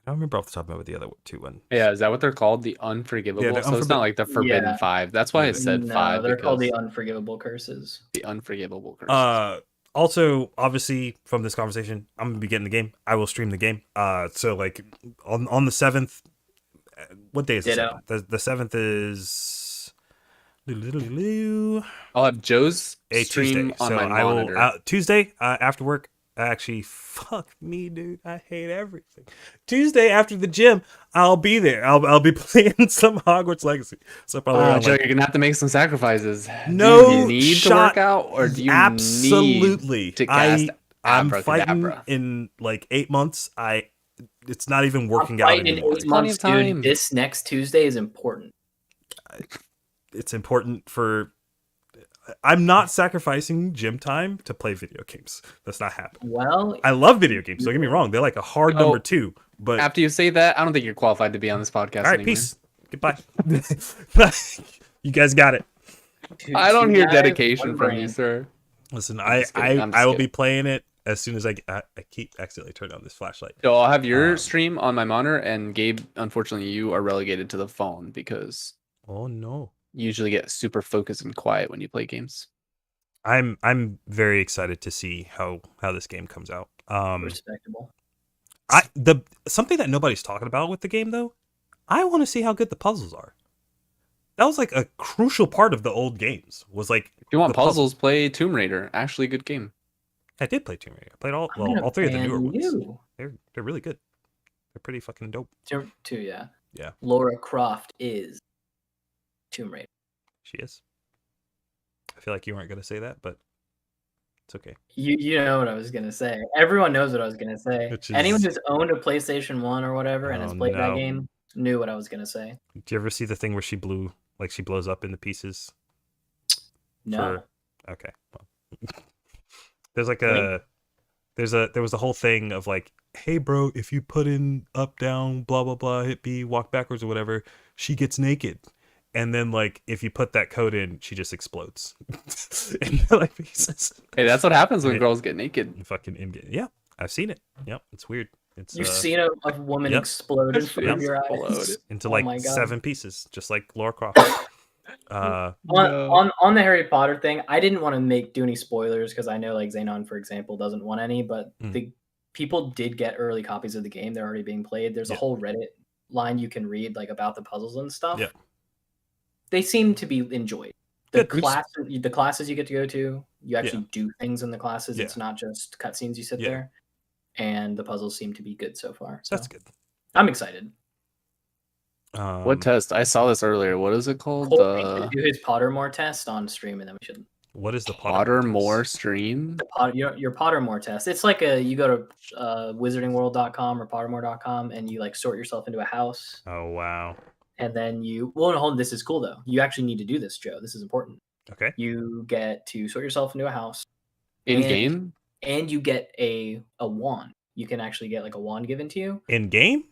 I don't remember off the top of my head what the other two one. Yeah, is that what they're called? The unforgivable? Yeah, so it's not like the forbidden 5. That's why I said 5. They're called the unforgivable curses. The unforgivable curses. Also, obviously, from this conversation, I'm gonna be getting the game. I will stream the game. So like on the 7th. What day is the 7th? The 7th is. I'll have Joe's stream Tuesday. on So my I monitor. will Tuesday after work. Actually, fuck me, dude. I hate everything. Tuesday after the gym, I'll be there. I'll be playing some Hogwarts Legacy. So probably Joe, you're gonna have to make some sacrifices. No, do you need shot. to work out, or do you absolutely need to cast I'm abracadabra? fighting in like 8 months. It's not even working I'm out fighting in anymore. 8 months, Plenty of dude. time. This next Tuesday is important. It's important for. I'm not sacrificing gym time to play video games. That's not happening. Well, I love video games. Don't get me wrong; they're like a hard number 2. But After you say that, I don't think you're qualified to be on this podcast all right, anymore. peace. Goodbye. You guys got it. I don't hear guys, dedication one from brain. you, sir. Listen, I'm just kidding. I'm just I will kidding. be playing it as soon as I keep accidentally turning on this flashlight. So I'll have your stream on my monitor, and Gabe, unfortunately, you are relegated to the phone because Oh no. you usually get super focused and quiet when you play games. I'm very excited to see how this game comes out. Respectable. Something that nobody's talking about with the game though, I want to see how good the puzzles are. That was like a crucial part of the old games. Was like If you want the puzzles, play Tomb Raider. Actually, a good game. I did play Tomb Raider. I played I'm all gonna 3 of the ban newer ones. you. They're really good. They're pretty fucking dope. Two, yeah. Yeah. Laura Croft is Tomb Raider. She is. I feel like you weren't gonna say that, but it's okay. You know what I was gonna say. Everyone knows what I was gonna say. Which Anyone is- who's owned a PlayStation 1 or whatever and has Oh, played that no. game knew what I was gonna say. Did you ever see the thing where she blows up into pieces? No. Okay. Well. There's like there was a whole thing of like, hey bro, if you put in up, down, blah blah blah, hit B, walk backwards or whatever, she gets naked. And then like if you put that code in, she just explodes. into like pieces. Hey, that's what happens when Yeah. girls get naked. Fucking in-game. Yeah, I've seen it. Yep, it's weird. It's You've seen a woman Yep. explode in front of your eyes. Explode. into Oh like my God. 7 pieces, just like Laura Croft. On the Harry Potter thing, I didn't want to do any spoilers because I know like Xenon, for example, doesn't want any, but the people did get early copies of the game. They're already being played. There's a Yeah. whole Reddit line you can read like about the puzzles and stuff. Yeah. They seem to be enjoyed. Good. the classes you get to go to, you actually Yeah. do things in the classes. Yeah. It's not just cutscenes you sit Yeah. there. And the puzzles seem to be good so far. So That's good. I'm excited. What test? I saw this earlier. What is it called? Colby should do his Pottermore test on stream, and then we should. What is the Pottermore stream? Your Pottermore test. It's like you go to wizardingworld.com or pottermore.com and you like sort yourself into a house. Oh wow. And then hold on, this is cool though. You actually need to do this, Joe. This is important. Okay. You get to sort yourself into a house. In game? And you get a wand. You can actually get like a wand given to you. In game?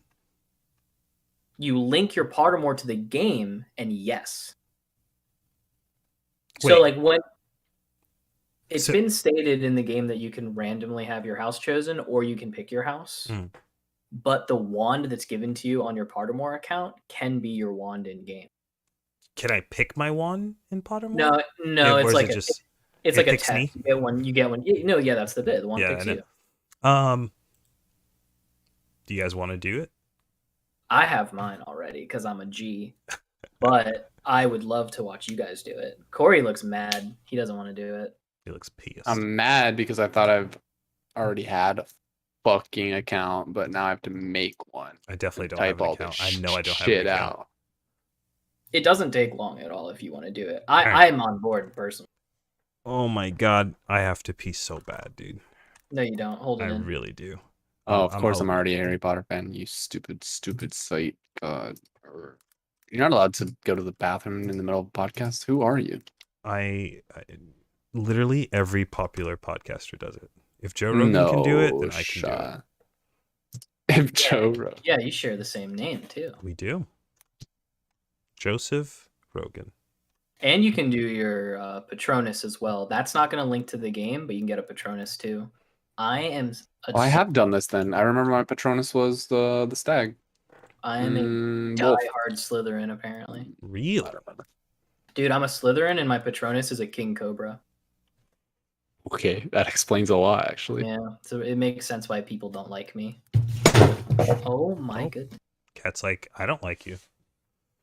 You link your Pottermore to the game, and yes. Wait. So like when it's been stated in the game that you can randomly have your house chosen, or you can pick your house. Mm. But the wand that's given to you on your Pottermore account can be your wand in game. Can I pick my wand in Pottermore? No, it's like it's like a test. Me? You get one. No, yeah, that's the bit. The one picks you. Do you guys want to do it? I have mine already because I'm a G, but I would love to watch you guys do it. Corey looks mad. He doesn't want to do it. He looks pissed. I'm mad because I thought I've already had a fucking account, but now I have to make one. I definitely don't have an account. I know I don't have shit an account. out. It doesn't take long at all if you want to do it. I'm on board personally. Oh my god, I have to pee so bad, dude. No, you don't. Hold it in. I really do. Oh, of course I'm already a Harry Potter fan, you stupid site. God. You're not allowed to go to the bathroom in the middle of a podcast. Who are you? I literally every popular podcaster does it. If Joe Rogan can do it, then I can do it. If Joe Rogan. Yeah, you share the same name too. We do. Joseph Rogan. And you can do your Patronus as well. That's not going to link to the game, but you can get a Patronus too. I have done this then. I remember my Patronus was the stag. I am a diehard Slytherin, apparently. Really? I don't remember. Dude, I'm a Slytherin, and my Patronus is a King Cobra. Okay, that explains a lot, actually. Yeah, so it makes sense why people don't like me. Oh my goodness. Cat's like, I don't like you.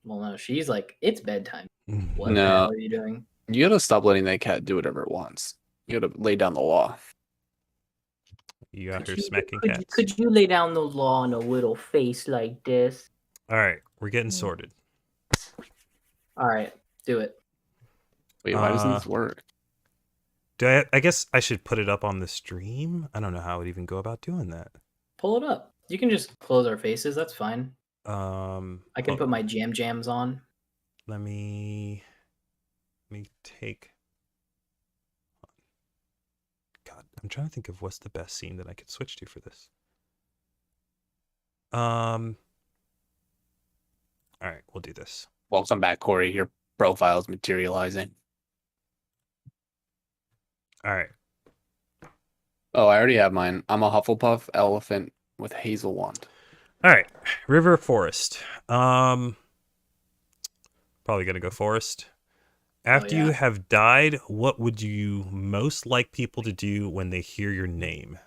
Well, no, she's like, it's bedtime. What No. the hell are you doing? You gotta stop letting that cat do whatever it wants. You gotta lay down the law. You got her smacking cats. Could you lay down the law on a little face like this? All right, we're getting sorted. All right, do it. Wait, why doesn't this work? I guess I should put it up on the stream? I don't know how I would even go about doing that. Pull it up. You can just close our faces. That's fine. I can put my jams on. Let me take. God, I'm trying to think of what's the best scene that I could switch to for this. All right, we'll do this. Welcome back, Corey. Your profile's materializing. All right. Oh, I already have mine. I'm a Hufflepuff elephant with hazel wand. All right, river, forest. Probably gonna go forest. After you have died, what would you most like people to do when they hear your name?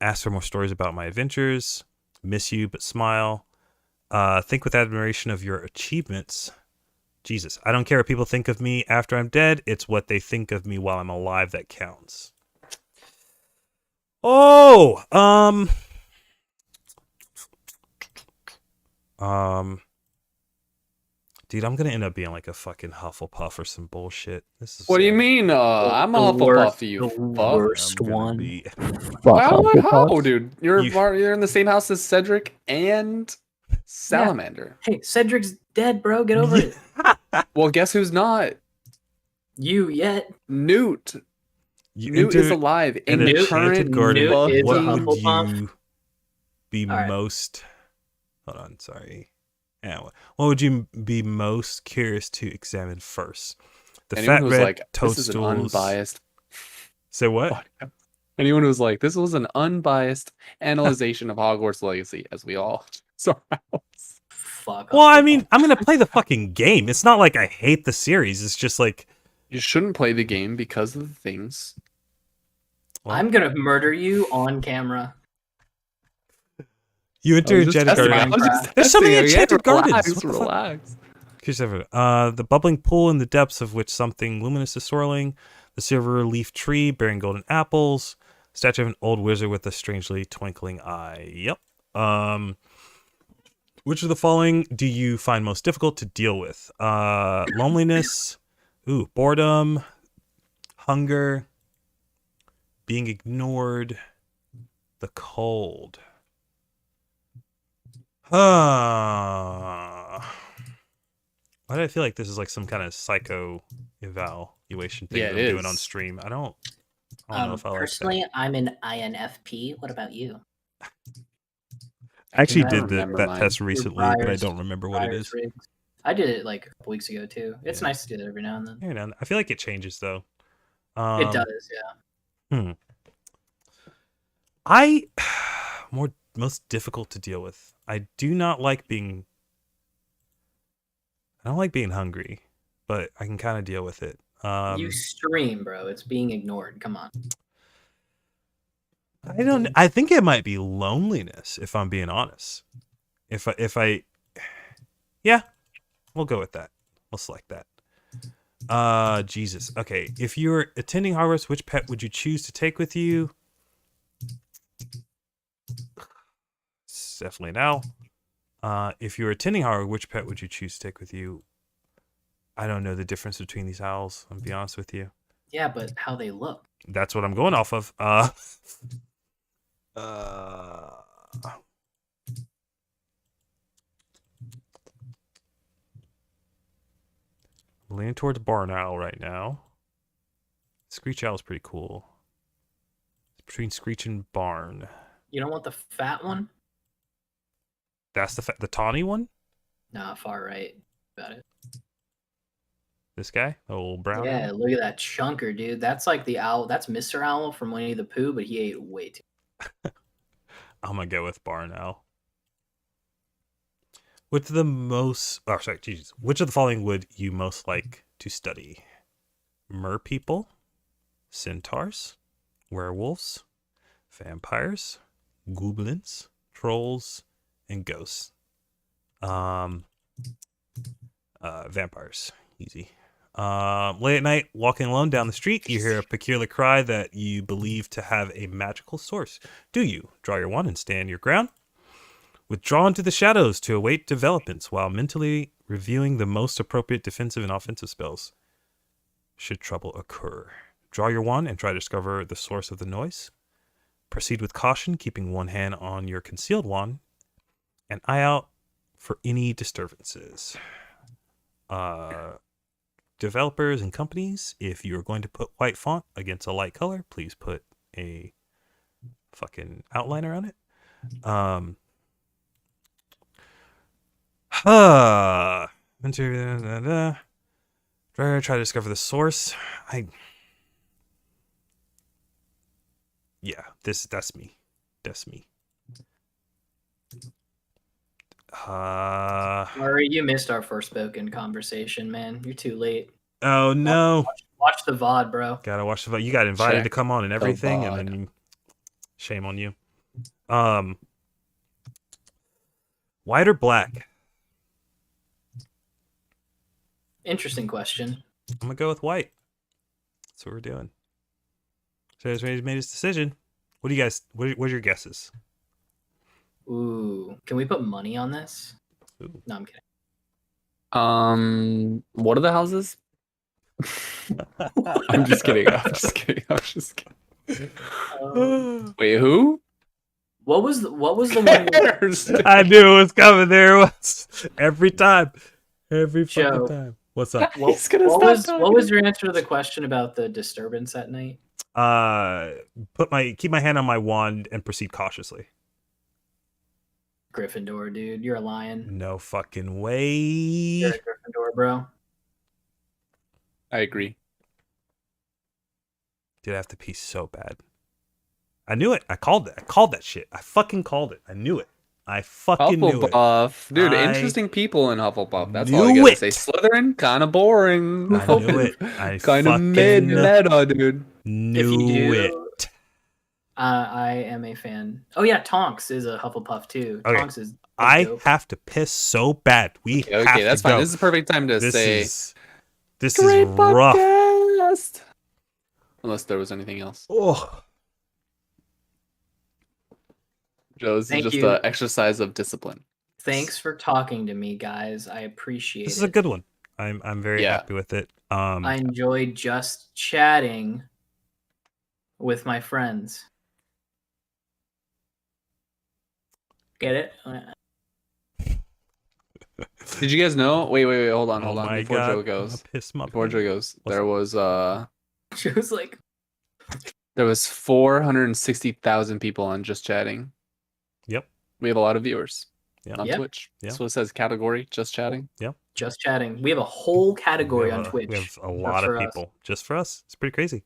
Ask for more stories about my adventures. Miss you, but smile. Think with admiration of your achievements. Jesus, I don't care what people think of me after I'm dead. It's what they think of me while I'm alive that counts. Oh, dude, I'm gonna end up being like a fucking Hufflepuff or some bullshit. This is. What do you mean? I'm a Hufflepuff. You fuck. Worst one. How, dude? You're in the same house as Cedric and Salamander. Hey, Cedric's dead, bro. Get over it. Well, guess who's not? You yet? Newt. Newt is alive in the Enchanted current Garden. Newt is What a would Hufflepuff. you be All right. most? Hold on, sorry. Yeah, what would you be most curious to examine first? The Anyone fat who's red like, this is an toadstools. unbiased. Say what? Anyone who's like, this was an unbiased analyzation of Hogwarts Legacy, as we all surrounds. Fuck. Well, I mean, I'm gonna play the fucking game. It's not like I hate the series. It's just like You shouldn't play the game because of the things. well, I'm gonna murder you on camera. you enter Enchanted Garden. There's so many Enchanted Gardens. What the fuck? Relax. The bubbling pool in the depths of which something luminous is swirling. The silver leaf tree bearing golden apples. Statue of an old wizard with a strangely twinkling eye. Yep. Which of the following do you find most difficult to deal with? Loneliness. Boredom. Hunger. Being ignored. The cold. Why do I feel like this is like some kind of psycho evaluation thing Yeah, that it I'm doing on is. stream? I don't know if I like Personally, that. I'm an INFP. What about you? I actually I did remember that mine. test Your recently, but I Briars- don't remember what it Briars is. rigs. I did it like a couple weeks ago too. It's Yeah. nice to do that every now and then. Here now, I feel like it changes though. It does, yeah. I most difficult to deal with. I do not like being. I don't like being hungry, but I can kind of deal with it. You stream, bro. It's being ignored. Come on. I don't. I think it might be loneliness, if I'm being honest. If I, yeah, we'll go with that. We'll select that. Jesus. Okay, if you're attending Hogwarts, which pet would you choose to take with you? It's definitely now. If you're attending Hogwarts, which pet would you choose to take with you? I don't know the difference between these owls. I'll be honest with you. Yeah, but how they look. That's what I'm going off of. Leaning towards Barn Owl right now. Screech Owl is pretty cool. It's between Screech and Barn. You don't want the fat one? That's the tawny one? Nah, far right. Got it. This guy? The old brown Yeah, owl? look at that chunker, dude. That's like the owl. That's Mr. Owl from Winnie the Pooh, but he ate way too. I'm gonna go with Barn Owl. Which of the following would you most like to study? Mer people, centaurs, werewolves, vampires, goblins, trolls, and ghosts. Vampires, easy. Late at night, walking alone down the street, you hear a peculiar cry that you believe to have a magical source. Do you draw your wand and stand your ground? Withdraw into the shadows to await developments while mentally reviewing the most appropriate defensive and offensive spells. Should trouble occur, draw your wand and try to discover the source of the noise. Proceed with caution, keeping one hand on your concealed wand, and eye out for any disturbances. Developers and companies, if you're going to put white font against a light color, please put a fucking outline around it. Try to discover the source. That's me. That's me. Murray, you missed our Forspoken conversation, man. You're too late. Oh no. Watch the VOD, bro. Gotta watch the. You got invited to Check come on and everything, and VOD. then shame on you. White or black? Interesting question. I'm gonna go with white. That's what we're doing. So he's made his decision. What do you guys? What are your guesses? Ooh, can we put money on this? Ooh. No, I'm kidding. What are the houses? I'm just kidding. I'm just kidding. Wait, who? What was the one? I knew it was coming. There it was every time. Every fucking Joe. time. What's up? He's gonna What stop was talking. your answer to the question about the disturbance at night? Keep my hand on my wand and proceed cautiously. Gryffindor, dude. You're a lion. No fucking way. You're a Gryffindor, bro. I agree. Dude, I have to pee so bad. I knew it. I called it. I called that shit. I fucking called it. I knew it. I fucking knew it. Hufflepuff. Dude, I interesting people in Hufflepuff. That's all I knew gotta it. say. Slytherin, kind of boring. I knew it. I Kind of fucking mid-meta, dude. knew If you do- it. I am a fan. Oh yeah, Tonks is a Hufflepuff too. Okay. Tonks is I dope. have to piss so bad. We Okay, have that's to fine. go. This is the perfect time to This say is this is great rough. podcast. Unless there was anything else. Oh, Joe, this is Thank just you. an exercise of discipline. Thanks for talking to me, guys. I appreciate this it. is a good one. I'm very Yeah. happy with it. I enjoyed just chatting with my friends. Get it? Did you guys know? Wait, hold on. Oh my Before God, Joe I'm gonna goes. piss my Before Joe pants. goes, What's there up? was She was like, 460,000 people on just chatting. Yep. We have a lot of viewers Yeah. on Yep. Twitch. Yep. So it says category just chatting. Yep. just chatting. We have a whole category on Twitch. We have a just lot of for us. people just for us. It's pretty crazy.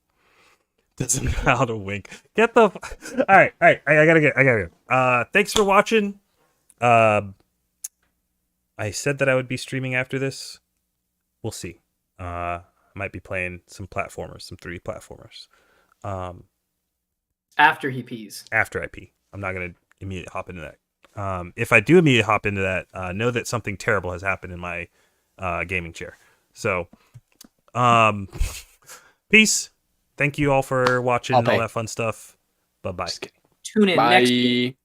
Doesn't know how to wink. Get the. All right. I gotta go. Thanks for watching. I said that I would be streaming after this. We'll see. I might be playing some platformers, some 3D platformers. After he pees. After I pee, I'm not gonna immediately hop into that. If I do immediately hop into that, know that something terrible has happened in my gaming chair. So, peace. Thank you all for watching I'll and all pay. that fun stuff. Bye bye. Just kidding. Tune in next week. Bye.